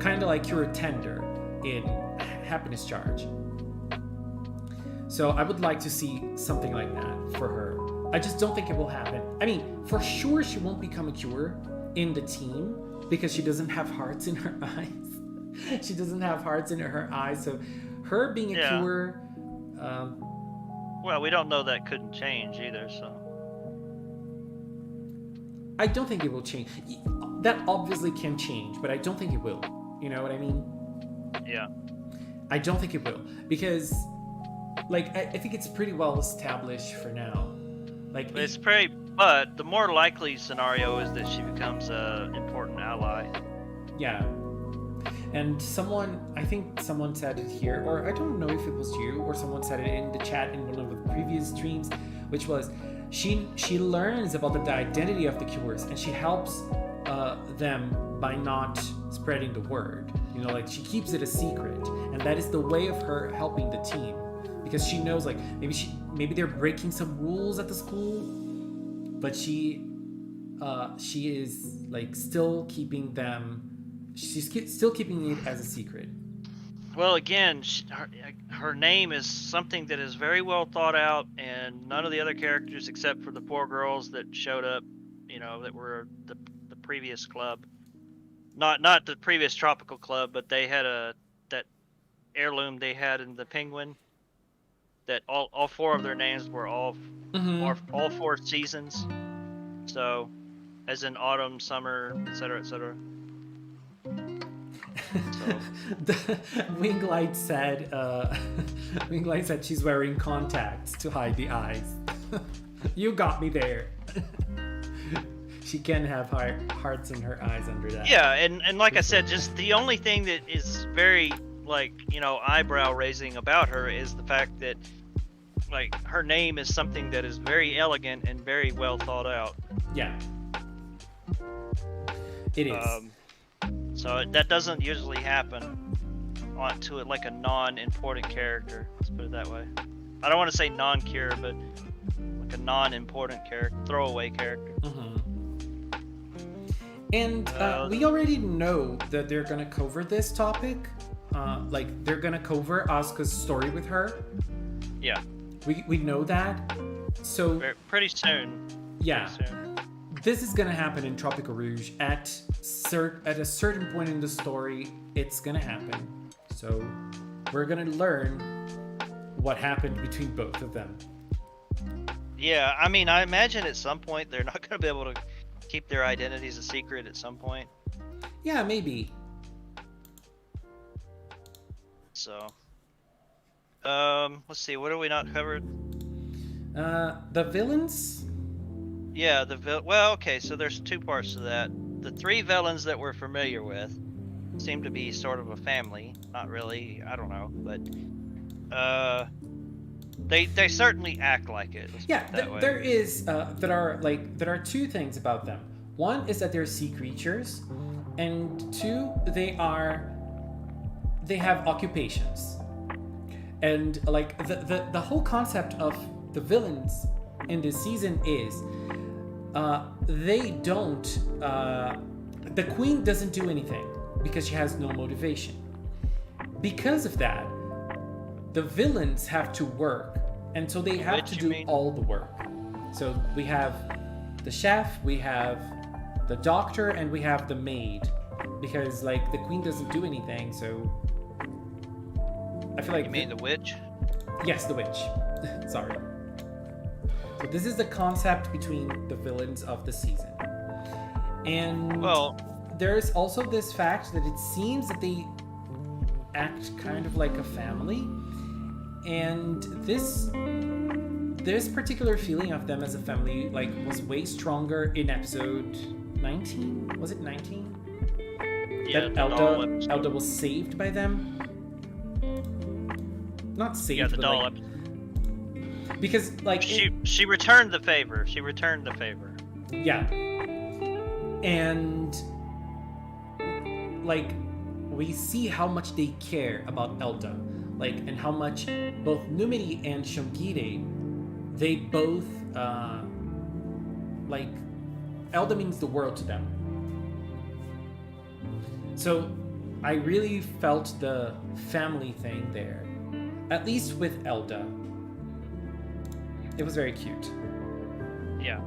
Kind of like Cure Tender in Happiness Charge. So I would like to see something like that for her. I just don't think it will happen. I mean, for sure she won't become a Cure in the team because she doesn't have hearts in her eyes. She doesn't have hearts in her eyes, so her being a Cure... well, we don't know, that couldn't change either, so... I don't think it will change. That obviously can change, but I don't think it will. You know what I mean? Yeah. I don't think it will, because... I think it's pretty well established for now. It's pretty But the more likely scenario is that she becomes an important ally. Yeah. And I think someone said it here, or I don't know if it was you or someone said it in the chat in one of the previous streams, which was she learns about the identity of the cures and she helps them by not spreading the word. You know, like she keeps it a secret, and that is the way of her helping the team, because she knows like maybe they're breaking some rules at the school, but she is like still keeping them. She's still keeping it as a secret. Well, again, her name is something that is very well thought out, and none of the other characters, except for the 4 girls that showed up, you know, that were the previous club, not the previous tropical club, but they had that heirloom they had in the Penguin. That all 4 of their names were all 4 seasons. So, as in autumn, summer, etc., etc. So. Winglight said she's wearing contacts to hide the eyes. You got me there. She can have hearts in her eyes under that. Yeah, and like I said, just the only thing that is very, like, you know, eyebrow raising about her is the fact that, like, her name is something that is very elegant and very well thought out. Yeah. It is. So that doesn't usually happen onto it like a non-important character. Let's put it that way. I don't want to say non-cure, but like a non-important character, throwaway character. And we already know that they're gonna cover this topic. Like they're gonna cover Asuka's story with her. Yeah. We know that. So pretty soon. Yeah. Pretty soon. This is gonna happen in Tropical Rouge at a certain point in the story. It's gonna happen. So we're gonna learn what happened between both of them. Yeah, I mean, I imagine at some point they're not gonna be able to keep their identities a secret at some point. Yeah, maybe. So, let's see, what have we not covered? The villains. Yeah, well, okay, so there's 2 parts to that. The 3 villains that we're familiar with seem to be sort of a family. Not really, I don't know, but they certainly act like it. Yeah, there are 2 things about them. One is that they're sea creatures, and 2, they have occupations. And like the whole concept of the villains in this season is they don't the queen doesn't do anything because she has no motivation. Because of that, the villains have to work, and so they have to do all the work. So we have the chef, we have the doctor, and we have the maid, because like the queen doesn't do anything. So I feel like you mean the witch? Yes, the witch. Sorry. So this is the concept between the villains of the season. And well, there's also this fact that it seems that they act kind of like a family, and this particular feeling of them as a family like was way stronger in episode 19. Was it 19? Yeah, that Elda was saved by them. Not saved, yeah, the but doll like, because like she returned the favor. She returned the favor. Yeah. And like we see how much they care about Elda, like, and how much both Numeri and Shongire, they both like Elda means the world to them. So I really felt the family thing there, at least with Elda. It was very cute. Yeah.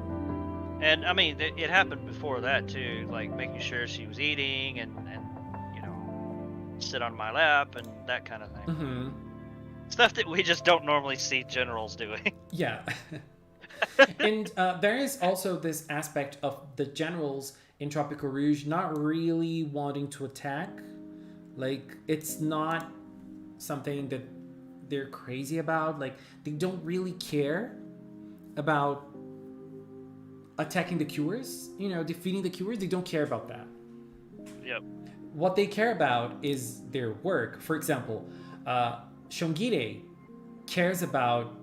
And I mean, it happened before that too, like making sure she was eating and you know, sit on my lap and that kind of thing. Mm-hmm. Stuff that we just don't normally see generals doing. Yeah. And there is also this aspect of the generals in Tropical Rouge not really wanting to attack. Like, it's not something that they're crazy about. Like, they don't really care about attacking the cures, defeating the cures. They don't care about that. Yep. What they care about is their work. For example, Shongire cares about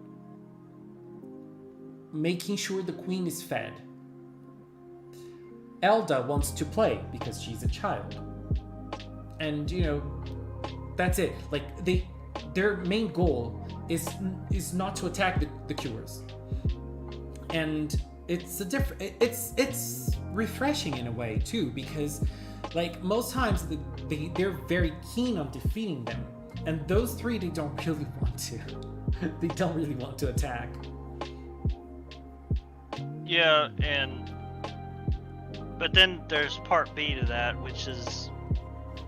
making sure the queen is fed. Elda wants to play because she's a child. And that's it. Like their main goal is not to attack the cures. And it's refreshing in a way too, because like most times they're very keen on defeating them. And those three, they don't really want to. They don't really want to attack. Yeah, but then there's part B to that, which is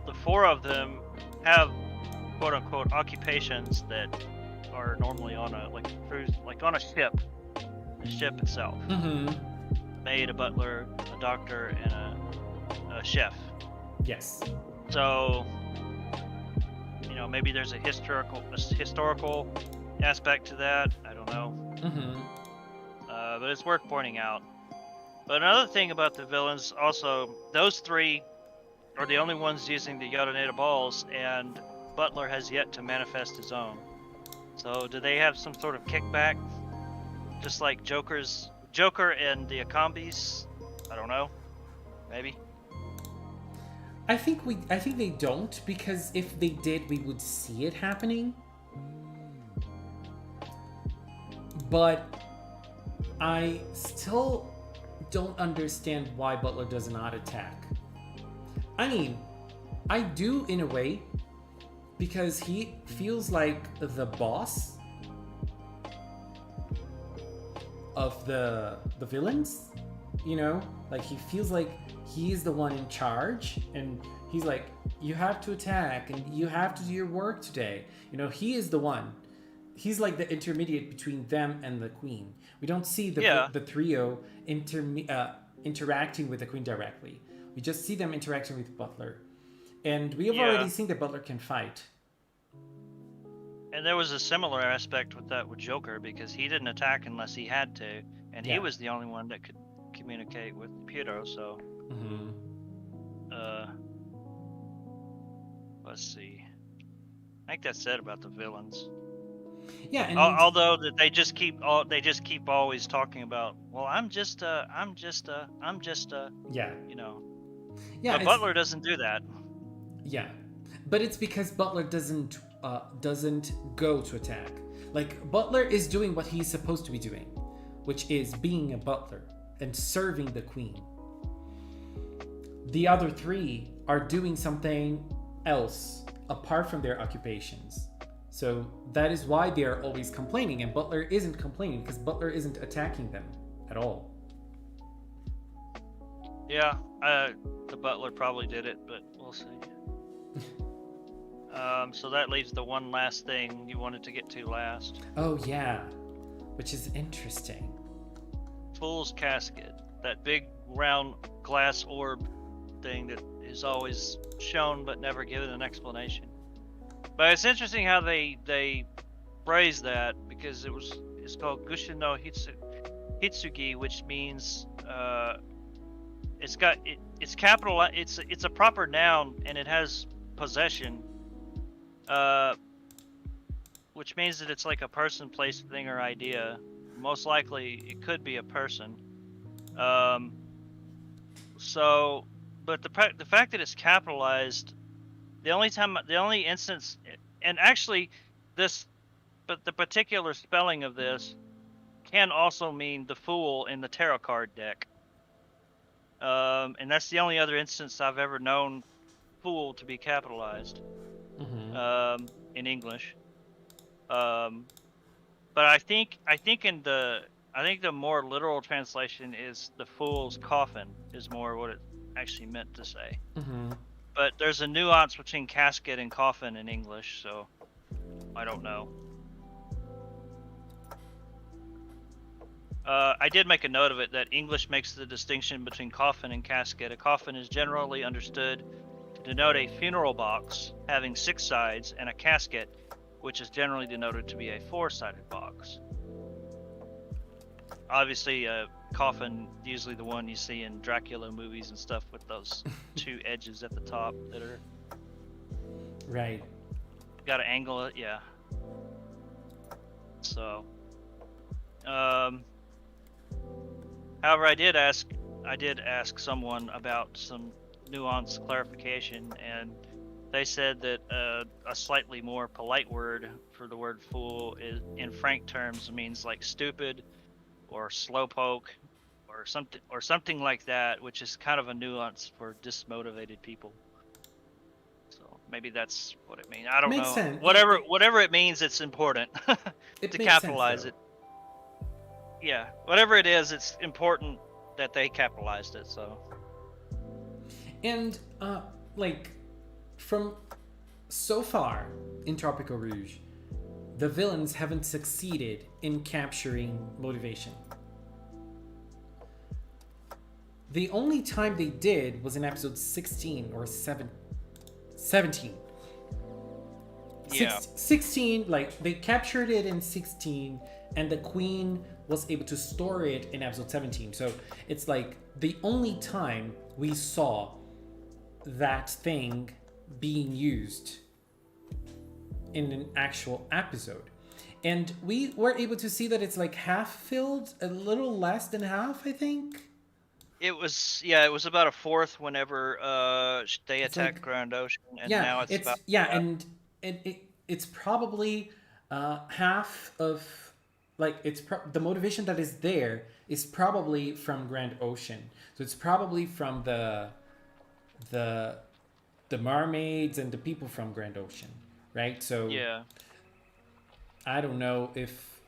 the four of them have quote unquote occupations that are normally on a cruise, like on a ship, the ship itself. Mm-hmm. A maid, a butler, a doctor, and a chef. Yes. So, maybe there's a historical aspect to that. I don't know. Mm-hmm. But it's worth pointing out. But another thing about the villains, also, those three are the only ones using the Yodoneta balls, and Butler has yet to manifest his own. So, do they have some sort of kickback? Just like Joker and the Akambis? I don't know. Maybe. I think they don't, because if they did, we would see it happening. But I still don't understand why Butler does not attack. I mean, I do in a way, because he feels like the boss of the villains, like he feels like he is the one in charge, and he's like, you have to attack and you have to do your work today. He is the one. He's like the intermediate between them and the queen. We don't see the trio interacting with the queen directly. We just see them interacting with Butler. And we have already seen that Butler can fight. And there was a similar aspect with Joker, because he didn't attack unless he had to, and he was the only one that could communicate with Pietro, so... Mm-hmm. Let's see. I think that's it about the villains. Yeah, and although that they just keep always talking about, well, I'm just yeah. But Butler doesn't do that. Yeah, but it's because Butler doesn't go to attack. Like, Butler is doing what he's supposed to be doing, which is being a butler and serving the queen. The other three are doing something else apart from their occupations. So that is why they are always complaining, and Butler isn't complaining because Butler isn't attacking them at all. Yeah, the Butler probably did it, but we'll see. So that leaves the one last thing you wanted to get to last. Oh yeah, which is interesting. Fool's Casket, that big round glass orb thing that is always shown but never given an explanation. But it's interesting how they phrase that, because it's called Gushin no Hitsugi, which means it's capital. It's a proper noun, and it has possession, which means that it's like a person, place, thing, or idea. Most likely, it could be a person. But the fact that it's capitalized, the only instance, and actually but the particular spelling of this can also mean the Fool in the tarot card deck. And that's the only other instance I've ever known Fool to be capitalized. Mm-hmm. In English. But I think the more literal translation is the Fool's Coffin is more what it actually meant to say. Mm-hmm. But there's a nuance between casket and coffin in English, so I don't know. I did make a note of it that English makes the distinction between coffin and casket. A coffin is generally understood to denote a funeral box having 6 sides, and a casket, which is generally denoted to be a 4-sided box. Obviously, coffin, usually the one you see in Dracula movies and stuff, with those two edges at the top that are Right. got to angle it. Yeah. So, however, I did ask someone about some nuanced clarification, and they said that a slightly more polite word for the word fool is, in Frank terms, means like stupid or slowpoke or something like that, which is kind of a nuance for dismotivated people. So maybe that's what it means. I don't Makes know. sense. Whatever it means, it's important It to makes sense, capitalize though. it. Yeah, whatever it is, it's important that they capitalized it. So. And like from so far in Tropical Rouge, the villains haven't succeeded in capturing motivation. The only time they did was in episode 16 or 17. Yeah. 16, like they captured it in 16, and the queen was able to store it in episode 17. So it's like the only time we saw that thing being used in an actual episode. And we were able to see that it's like half filled, a little less than half, I think. It was about a fourth whenever they attacked like- Grand Ocean, and Yeah, now it's about and it's probably half of, like, the motivation that is there is probably from Grand Ocean. So it's probably from the mermaids and the people from Grand Ocean, right? So yeah. I don't know if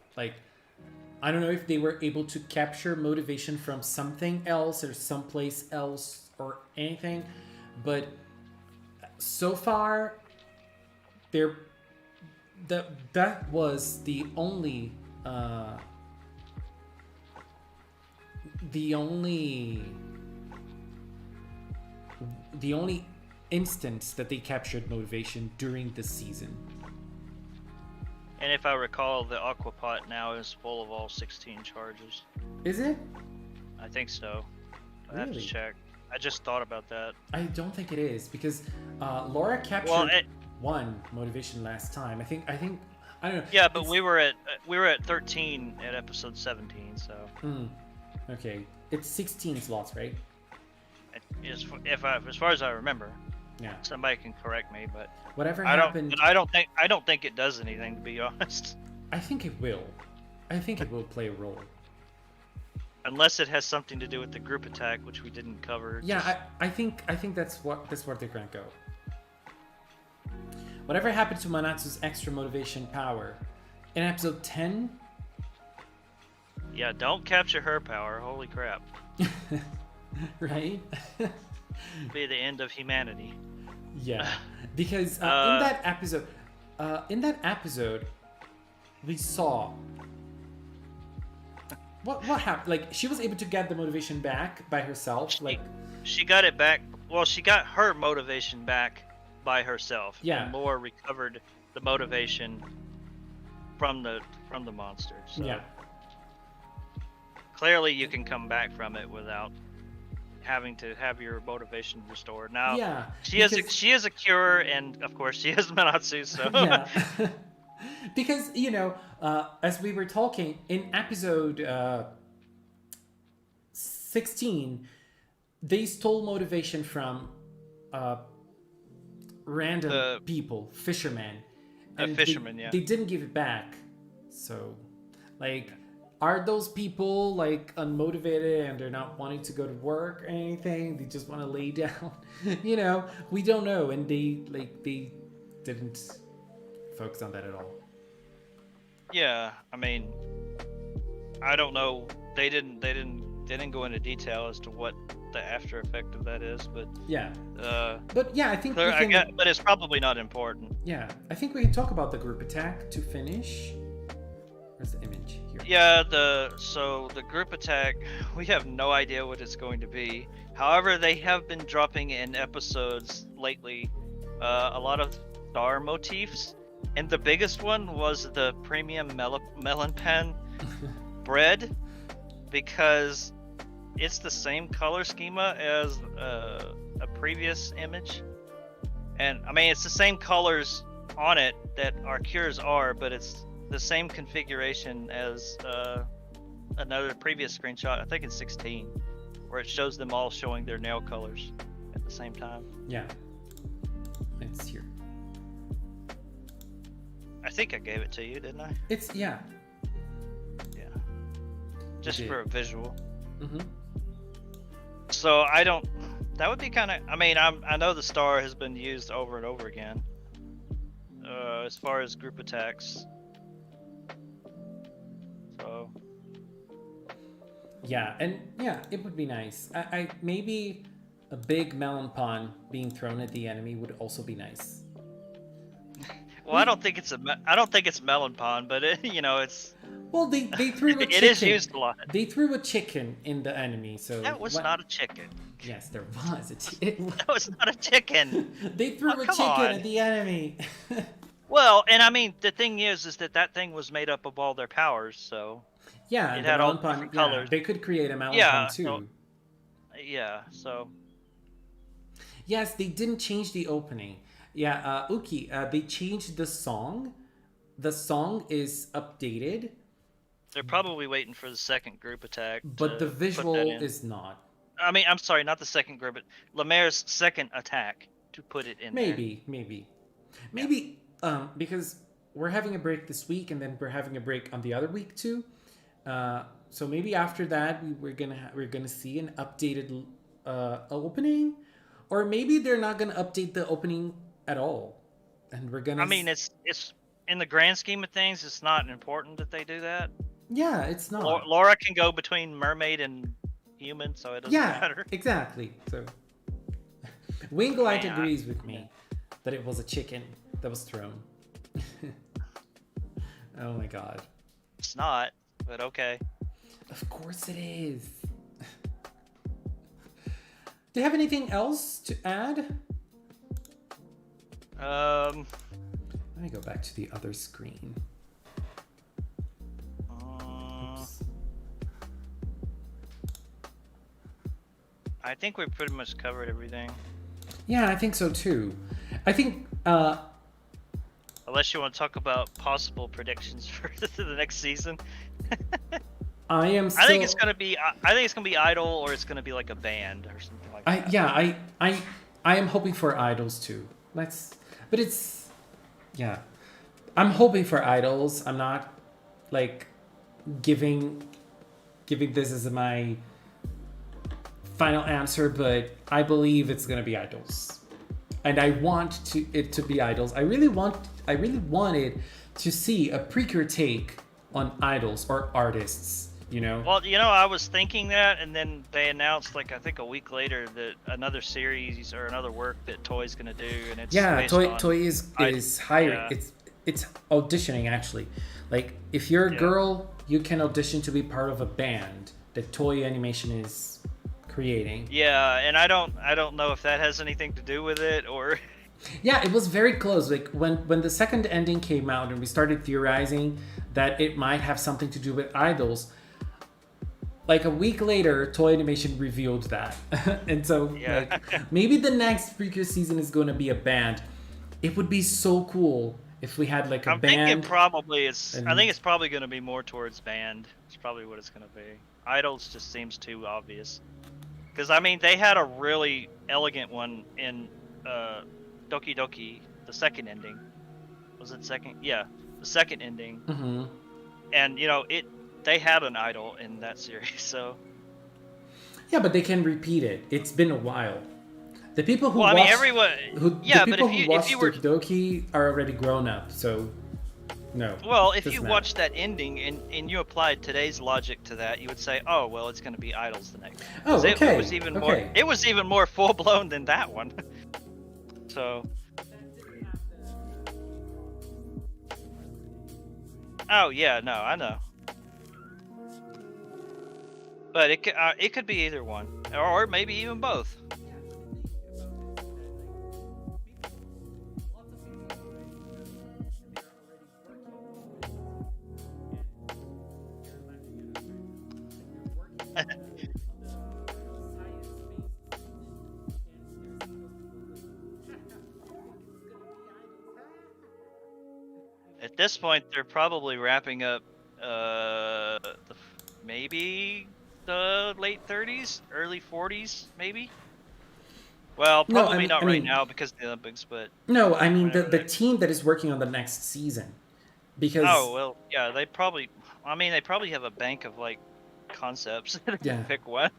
they were able to capture motivation from something else or someplace else or anything, but so far that was the only instance that they captured motivation during the season. And if I recall, the Aquapot now is full of all 16 charges. Is it? I think so. I have to Really? check. I just thought about that. I don't think it is, because Laura captured one motivation last time. I think I don't know. Yeah, but we were at 13 at episode 17, so. Okay, it's 16 slots, right? As far as I remember. Yeah. Somebody can correct me, but Whatever I happened, don't think it does anything, to be honest. I think it will. I think it will play a role. Unless it has something to do with the group attack, which we didn't cover. Yeah, I think that's where they're gonna go. Whatever happened to Manatsu's extra motivation power in episode 10? Yeah, don't capture her power. Holy crap! Right? Be the end of humanity. Yeah, because in that episode, we saw what happened. Like, she was able to get the motivation back by herself. She got it back. Well, she got her motivation back by herself. Yeah. And Laura recovered the motivation from the monster. So Yeah. Clearly, you can come back from it without having to have your motivation restored. Now, Yeah. she has a cure, and of course, she has Manatsu. So Yeah. Because, as we were talking in episode 16, they stole motivation from random people, fishermen. And fishermen, yeah. They didn't give it back. So, like, are those people, like, unmotivated and they're not wanting to go to work or anything? They just want to lay down? We don't know. And they didn't focus on that at all. Yeah, I mean, I don't know. They didn't go into detail as to what the after effect of that is, but yeah. But yeah, I think but it's probably not important. Yeah, I think we can talk about the group attack to finish. Where's the image here? Yeah, the group attack, we have no idea what it's going to be. However, they have been dropping in episodes lately a lot of star motifs, and the biggest one was the premium melon pan bread. because it's the same color schema as a previous image, and I mean it's the same colors on it that our cures are, but it's the same configuration as another previous screenshot. I think it's 16, where it shows them all showing their nail colors at the same time. Yeah. It's here. I think I gave it to you, didn't I? It's, yeah. Yeah. Just for a visual. Mm-hmm. So I don't. That would be kind of. I mean, I know the star has been used over and over again. As far as group attacks. So. Yeah, and yeah, it would be nice. I maybe a big melon pond being thrown at the enemy would also be nice. Well, I don't think it's melon pond, but it, it's. Well, they threw a chicken. It is used a lot. They threw a chicken in the enemy, so That was not a chicken. Yes, there was. That was not a chicken. They threw a chicken at the enemy. Well, and I mean, the thing is that thing was made up of all their powers, so. Yeah, it had all different colors. Yeah, they could create a melon pond too. So. Yes, they didn't change the opening. Yeah, Uki, they changed the song. The song is updated. They're probably waiting for the second group attack. But the visual is not. I mean, I'm sorry, not the second group, but Lemaire's second attack to put it in there. Maybe. Because we're having a break this week, and then we're having a break on the other week too. So maybe after that, we're gonna see an updated opening, or maybe they're not gonna update the opening at all, and we're gonna. I mean, it's in the grand scheme of things, it's not important that they do that. Yeah, it's not. Laura can go between mermaid and human, so it doesn't matter. Exactly. So Winglight agrees with me that it was a chicken that was thrown. Oh my god. It's not, but okay. Of course it is. Do you have anything else to add? Let me go back to the other screen. I think we pretty much covered everything. Yeah, I think so too. I think unless you want to talk about possible predictions for the next season. I think it's gonna be Idol, or it's gonna be like a band or something like that. Yeah, I am hoping for Idols too. I'm hoping for Idols. I'm not like giving this as my final answer, but I believe it's gonna be Idols, and I want it to be Idols. I really wanted to see a PRECURE take on Idols or artists. Well, I was thinking that, and then they announced, like, I think a week later, that another series or another work that Toy's gonna do, and it's Toy is hiring. Yeah. It's auditioning actually. Like, if you're a girl, you can audition to be part of a band that Toy Animation is creating. Yeah, and I don't know if that has anything to do with it or. Yeah, it was very close. Like when the second ending came out and we started theorizing that it might have something to do with Idols. Like a week later, Toy Animation revealed that. And so maybe the next PRECURE season is going to be a band. It would be so cool if we had like a band. I think it's probably going to be more towards band. It's probably what it's going to be. Idols just seems too obvious. Because, I mean, they had a really elegant one in Doki Doki, the second ending. Was it second? Yeah, the second ending. Mm-hmm. And, they had an idol in that series, so. Yeah, but they can repeat it. It's been a while. The people who watched Doki Doki are already grown up, so no. Well, if you watched that ending and you applied today's logic to that, you would say, "Oh, well, it's going to be Idols the next." Oh, okay. It was even more full blown than that one. So. Oh yeah, no, I know. But it could be either one, or maybe even both. At this point, they're probably wrapping up maybe the late 30s, early 40s, maybe. Well, No, probably not I right mean, now because of the Olympics, but no, I mean whenever the they. team that is working on the next season, Oh because well, yeah, they probably. I mean, they probably have a bank of like concepts. They can yeah, pick one.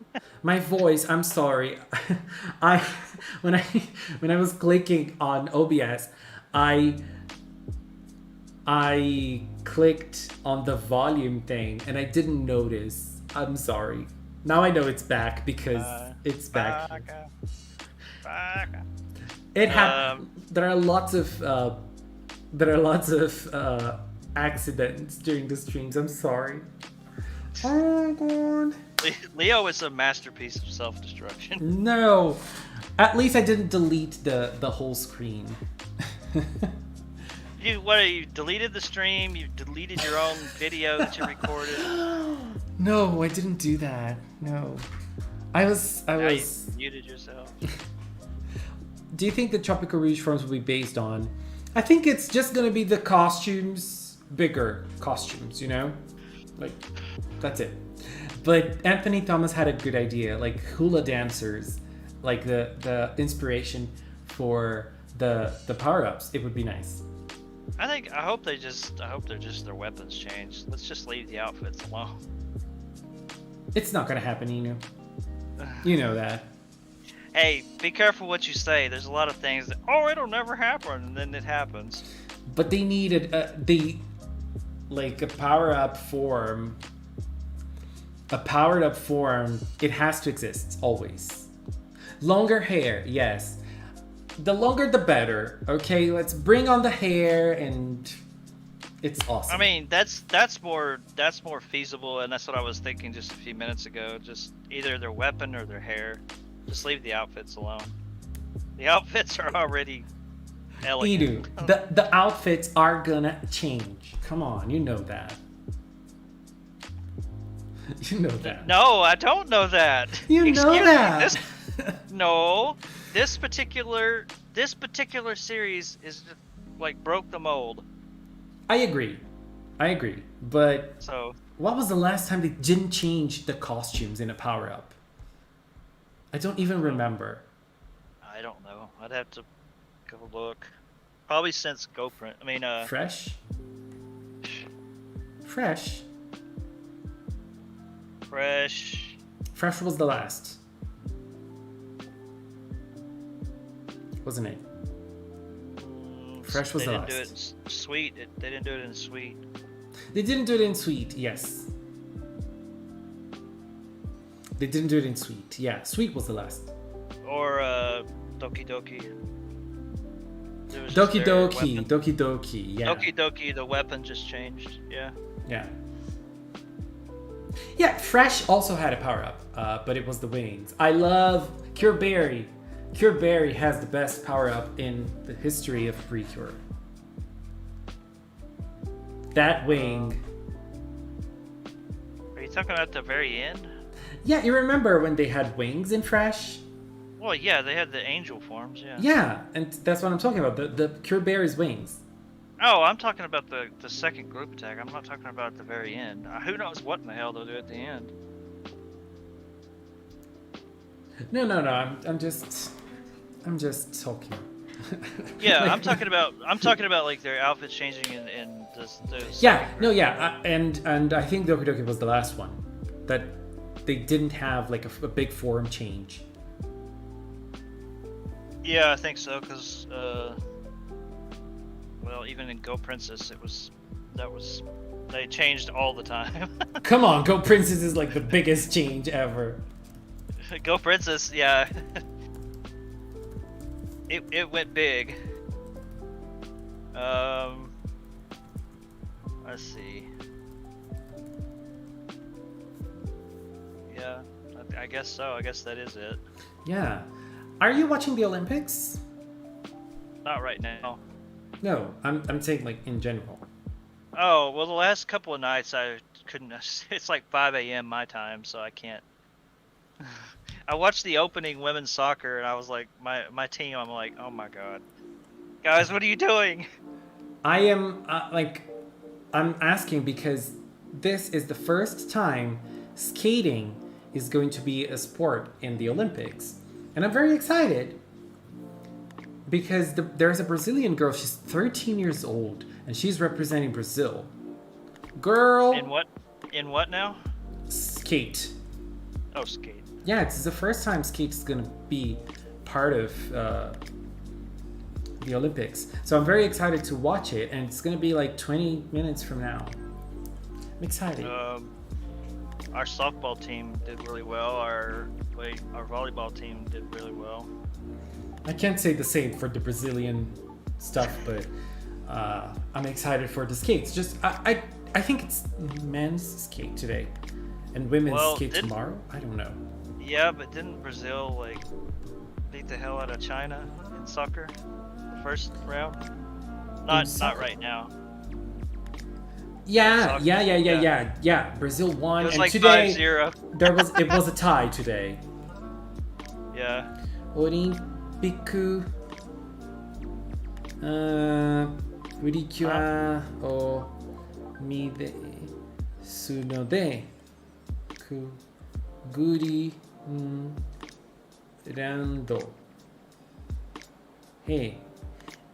my voice. I'm sorry. I when I when I was clicking on OBS, I I clicked on the volume thing and I didn't notice. I'm sorry. Now I know it's back because it's back here. Baka, baka. It Um, there are lots of accidents during the streams. I'm sorry. Oh god. Leo is a masterpiece of self-destruction. No. At least I didn't delete the whole screen. You deleted the stream? You deleted your own video that you recorded? No, I didn't do that. No. I was You muted yourself. Do you think the Tropical Rouge forms will be based on? I think it's just gonna be the costumes, bigger costumes, you know? Like, that's it. But Anthony Thomas had a good idea, like hula dancers, like the inspiration for the power-ups. It would be nice. I hope they're just their weapons changed. Let's just leave the outfits alone. It's not gonna happen, Inu. You know that. Hey, be careful what you say. There's a lot of things that, it'll never happen, and then it happens. But they needed like a power-up form. A powered-up form, it has to exist always. Longer hair, yes. The longer the better. Okay, let's bring on the hair, and it's awesome. I mean, that's more feasible, and that's what I was thinking just a few minutes ago. Just either their weapon or their hair. Just leave the outfits alone. The outfits are already elegant. Edu, the outfits are gonna change. Come on, you know that. You know that. No, I don't know that. You know that. No, this particular series is like broke the mold. I agree. But So what was the last time they didn't change the costumes in a power-up? I don't even remember. I don't know. I'd have to go look. Probably since GoPrint. I mean, Fresh. Fresh. Fresh was the last. Wasn't it? Fresh was the last. They didn't do it in Sweet. They didn't do it in Sweet. They didn't do it in Sweet, yes. They didn't do it in Sweet. Yeah, Sweet was the last. Or Doki Doki. Doki Doki, yeah. Doki Doki, the weapon just changed, yeah. Yeah. Yeah, Fresh also had a power-up, but it was the wings. I love Cure Berry. Cure Berry has the best power-up in the history of PRECURE. That wing. Are you talking about the very end? Yeah, you remember when they had wings in Fresh? Well, yeah, they had the angel forms, yeah. Yeah, and that's what I'm talking about. The Cure Berry's wings. Oh, I'm talking about the second group attack. I'm not talking about the very end. Who knows what in the hell they'll do at the end. No. I'm just talking. Yeah, Like- I'm talking about like their outfits changing in those. Yeah, no, yeah, and I think Doki Doki was the last one that they didn't have like a big form change. Yeah, I think so, because well, even in Go Princess, they changed all the time. Come on, Go Princess is like the biggest change ever. Go Princess, yeah. It went big. Let's see. Yeah, I guess so. I guess that is it. Yeah. Are you watching the Olympics? Not right now. No, I'm saying like in general. Oh, well, the last couple of nights I couldn't. It's like 5 a.m. my time, so I can't. I watched the opening women's soccer, and I was like, my team. I'm like, oh my god, guys, what are you doing? I am I'm asking because this is the first time skating is going to be a sport in the Olympics. And I'm very excited because there's a Brazilian girl, she's 13 years old, and she's representing Brazil. Girl! In what now? Skate. Oh, skate. Yeah, it's the first time skate is going to be part of the Olympics. So I'm very excited to watch it, and it's going to be like 20 minutes from now. I'm excited. Our softball team did really well. Our volleyball team did really well. I can't say the same for the Brazilian stuff, but I'm excited for the skates. Just I think it's men's skate today, and women's skate tomorrow. I don't know. Yeah, but didn't Brazil like beat the hell out of China in soccer, the first round? Not right now. Yeah. Brazil won, It was and like today 5-0. it was a tie today. Yeah. Olympique PRECURE o mide sunode ku guri rando he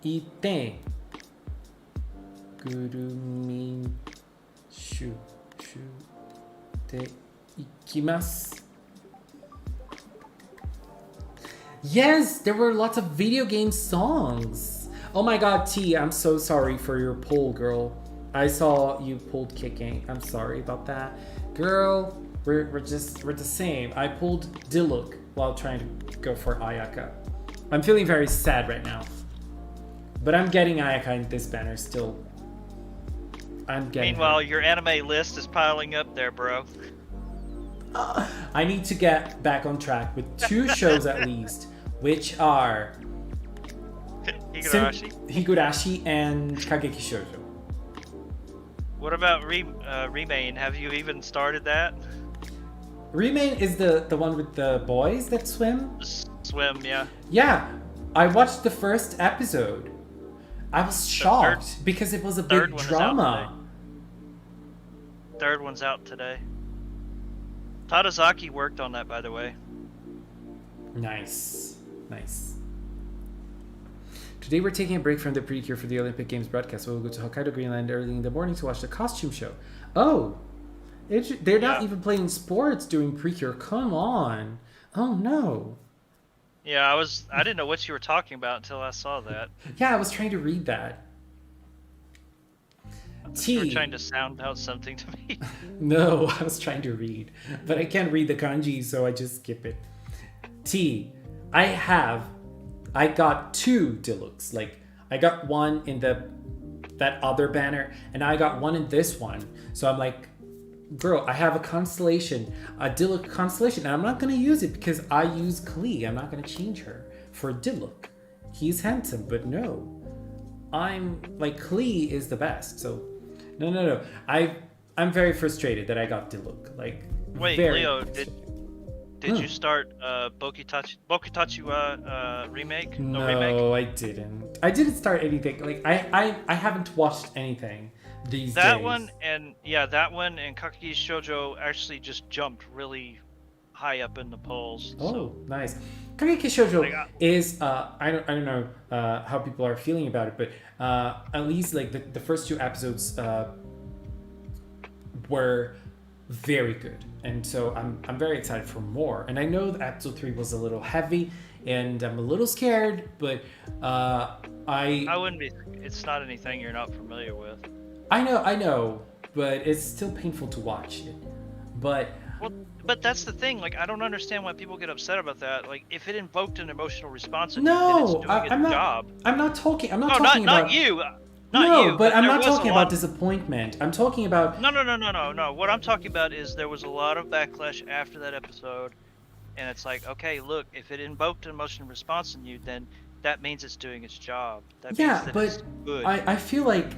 ite gurumin shu te ikimasu. Yes, there were lots of video game songs. Oh my god, T, I'm so sorry for your pull, girl. I saw you pulled kicking. I'm sorry about that. Girl, we're the same. I pulled Diluc while trying to go for Ayaka. I'm feeling very sad right now. But I'm getting Ayaka in this banner still. I'm getting Meanwhile, her. your anime list is piling up there, bro. I need to get back on track with 2 shows at least, which are Higurashi and Kageki Shoujo. What about Remain? Have you even started that? Remain is the one with the boys that swim? Swim, yeah. Yeah, I watched the first episode. I was shocked because it was a big drama. Third one's out today. Tadazaki worked on that, by the way. Nice. Today we're taking a break from the PRECURE for the Olympic Games broadcast. We'll go to Hokkaido, Greenland early in the morning to watch the costume show. Oh, they're not even playing sports during PRECURE. Come on. Oh no. Yeah, I didn't know what you were talking about until I saw that. Yeah, I was trying to read that. You were trying to sound out something to me. No, I was trying to read, but I can't read the kanji, so I just skip it. T, I got 2 Dilucs. Like, I got one in that other banner, and I got one in this one. So I'm like, girl, I have a constellation, a Diluc constellation, and I'm not gonna use it because I use Klee. I'm not gonna change her for Diluc. He's handsome, but no. I'm like, Klee is the best, so no. I'm very frustrated that I got Diluc. Like, wait, Leo, did you start Bokutachi remake? No, remake? I didn't. I didn't start anything. Like, I haven't watched anything these days. That one and Kakegi Shoujo actually just jumped really high up in the polls. Oh, so. Nice. Kakegi Shoujo is I don't know how people are feeling about it, but at least like the first 2 episodes were very good, and so I'm very excited for more. And I know that episode 3 was a little heavy, and I'm a little scared, but I wouldn't be. It's not anything you're not familiar with. I know, but it's still painful to watch it. But that's the thing. Like, I don't understand why people get upset about that. Like, if it invoked an emotional response, then it's doing its job. I'm not talking about. Not you. But I'm not talking about disappointment. I'm talking about. No. What I'm talking about is there was a lot of backlash after that episode, and it's like, okay, look, if it invoked an emotional response in you, then that means it's doing its job. That means that it's good. I feel like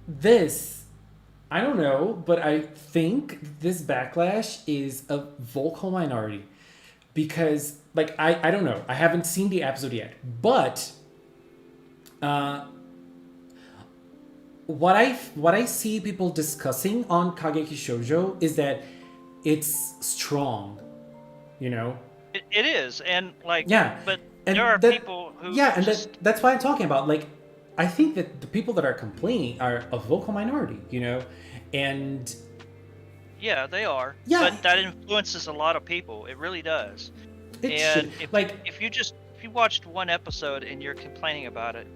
this, I don't know, but I think this backlash is a vocal minority because, like, I don't know. I haven't seen the episode yet, but what I see people discussing on Kageki Shoujo is that it's strong, you know. It is, and like, Yeah, but and there are that, people who yeah, and just that's why I'm talking about. Like, I think that the people that are complaining are a vocal minority, you know, and yeah, they are. yeah, But that influences a lot of people. It really does. it And should like if you watched one episode and you're complaining about it,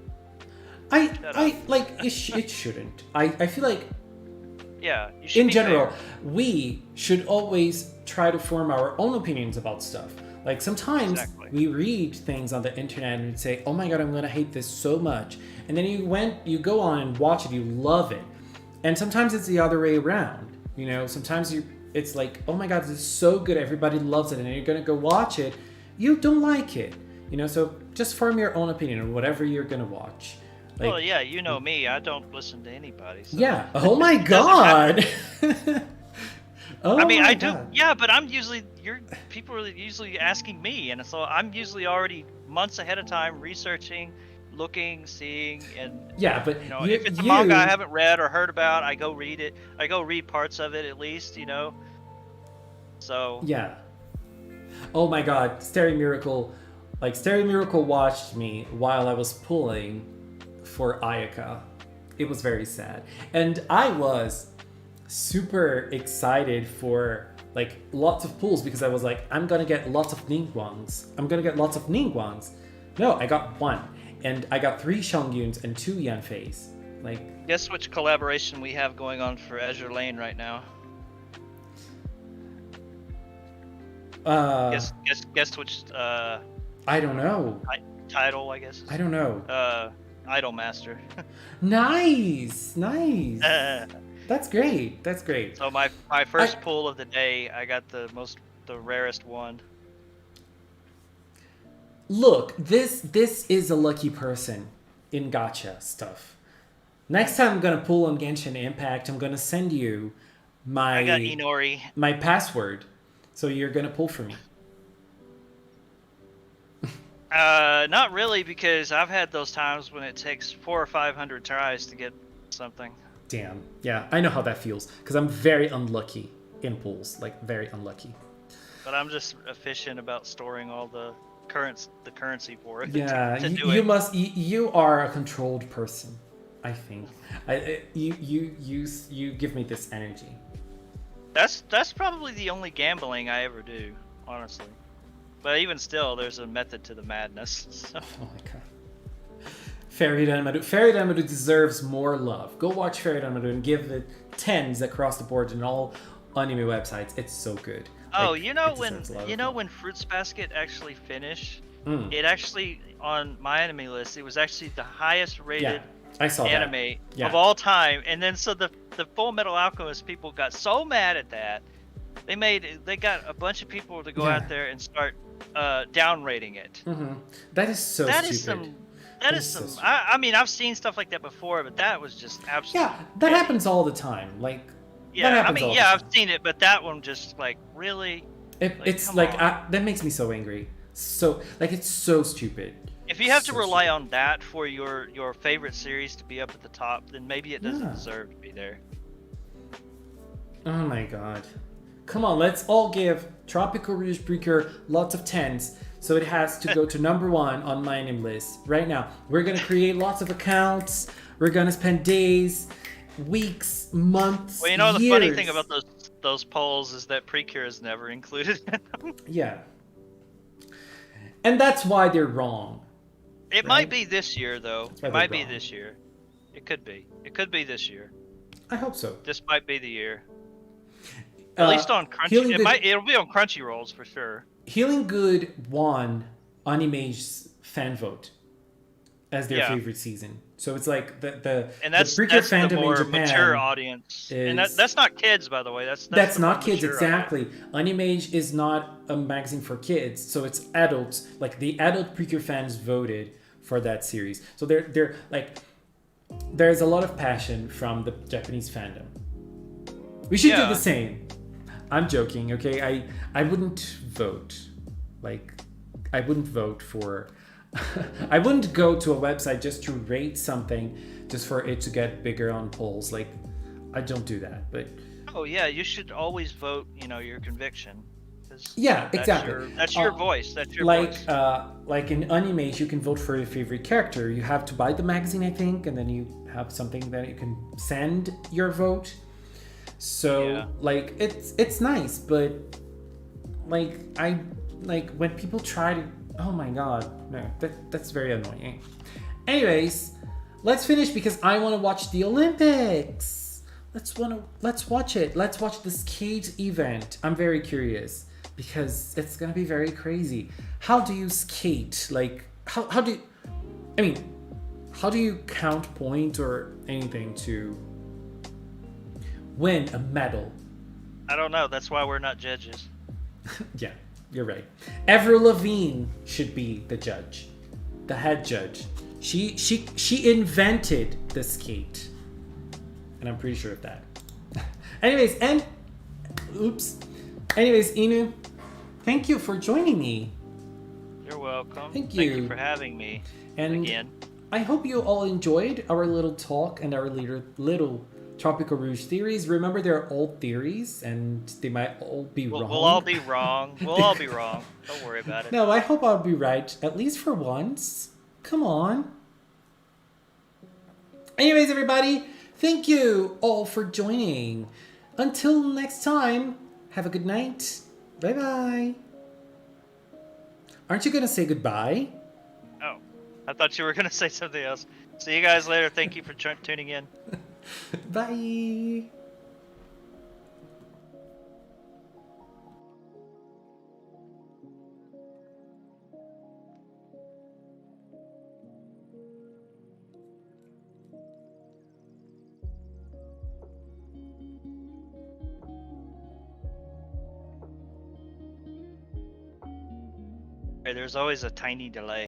shut I up. like it shouldn't. I feel like Yeah, you should in be general fair. we should always try to form our own opinions about stuff. Like sometimes Exactly. we read things on the internet and say, "Oh my god, I'm gonna hate this so much," and then you go on and watch it, you love it, and sometimes it's the other way around. You know, sometimes it's like, "Oh my god, this is so good, everybody loves it," and then you're gonna go watch it, you don't like it. You know, so just form your own opinion on whatever you're gonna watch. Like, Well, yeah, you know me. I don't listen to anybody. So. yeah. Oh my It doesn't matter. god. Oh I mean, my I do. God. Yeah, but people are usually asking me, and so I'm usually already months ahead of time researching, looking, seeing, and Yeah, but you know, you, if it's a manga I haven't read or heard about, I go read it. I go read parts of it at least, you know. So yeah. Oh my god, Stereo Miracle. Like, Stereo Miracle watched me while I was pulling for Ayaka. It was very sad. And I was super excited for, like, lots of pulls because I was like, I'm gonna get lots of Ningguangs. I'm gonna get lots of Ningguangs. No, I got one. And I got 3 Shongyuns and 2 Yanfeis. Like, guess which collaboration we have going on for Azure Lane right now? Guess which I don't know. title, I guess. I don't know. Idol Master. Nice! Nice! So That's great. That's great. my first pull of the day, I got the rarest one. Look, this is a lucky person in gacha stuff. Next time I'm gonna pull on Genshin Impact, I'm gonna send you I got my Inori. my password, so you're gonna pull for me. Not really, because I've had those times when it takes 400 or 500 tries to get something. Damn. Yeah, I know how that feels because I'm very unlucky in pulls, like very unlucky. But I'm just efficient about storing all the currency for it. Yeah, to do you it. must. You are a controlled person. I think. You give me this energy. That's probably the only gambling I ever do, honestly. But even still, there's a method to the madness. So. Oh my god. Fairy Danmaru. Fairy Danmaru deserves more love. Go watch Fairy Danmaru and give it 10s across the board in all anime websites. It's so good. Oh, Like, you know it deserves a lot of when love. Fruits Basket actually finished, Mm. it actually on my anime list, it was actually the highest rated Yeah, I saw anime that. Yeah. of all time. And then so the Full Metal Alchemist people got so mad at that, they got a bunch of people to go Yeah. out there and start downrating it. Mm-hmm. That is so That stupid. is some. That is so some. stupid. I mean, I've seen stuff like that before, but that was just absolutely. Yeah, that happens all the time. Like, that Yeah, I happens all mean, the yeah, time. I've seen it, but that one just like really. It's come like on. that makes me so angry. So like it's so stupid. If you have to So rely stupid. on that for your favorite series to be up at the top, then maybe it doesn't Yeah. deserve to be there. Oh my god. Come on, let's all give Tropical Rouge PRECURE lots of 10s so it has to go to number 1 on my name list right now. We're gonna create lots of accounts. We're gonna spend days, weeks, months. Well, you know the funny years. thing about those polls is that PRECURE is never included. Yeah. And that's why they're wrong. It might be this year though. why It might they're be wrong. this year. It could be. It could be this year. I hope so. This might be the year. At least on Healing Crunchy. Good- It'll be on Crunchy Rolls for sure. Healing Good won Anime's fan vote as their Yeah. favorite season. So it's like the And that's the PRECURE the fandom in more Japan. mature audience. And is- that's not kids, by the way. That's That's the not more kids, mature exactly. Animage is not a magazine for kids, so it's adults. Like the adult PRECURE fans voted for that series. So they're like, there's a lot of passion from the Japanese fandom. We should do Yeah. the same. I'm joking, okay? I wouldn't vote. Like, I wouldn't vote for. I wouldn't go to a website just to rate something just for it to get bigger on polls. Like, I don't do that, but Oh yeah, you should always vote, your conviction. 'Cause yeah, exactly. That's your voice. That's your like voice. like in animes, you can vote for your favorite character. You have to buy the magazine, I think, and then you have something that you can send your vote. So Yeah. like it's nice, but like I like when people try to, oh my god, no, that's very annoying. Anyways, let's finish because I want to watch the Olympics. Let's watch it. Let's watch the skate event. I'm very curious because it's gonna be very crazy. How do you skate? Like how do you, I mean, how do you count points or anything to win a medal? I don't know. That's why we're not judges. Yeah, you're right. Avril Lavigne should be the judge, the head judge. She invented the skate, and I'm pretty sure of that. Anyways, Inu, thank you for joining me. You're welcome. Thank Thank you. you for having me. And again. I hope you all enjoyed our little talk and our little Tropical Rouge theories. Remember, they're all theories, and they might all be wrong. We'll all be wrong. We'll all be wrong. Don't worry about it. No, I hope I'll be right, at least for once. Come on. Anyways, everybody, thank you all for joining. Until next time, have a good night. Bye-bye. Aren't you going to say goodbye? Oh, I thought you were going to say something else. See you guys later. Thank you for tuning in. Bye. There's always a tiny delay.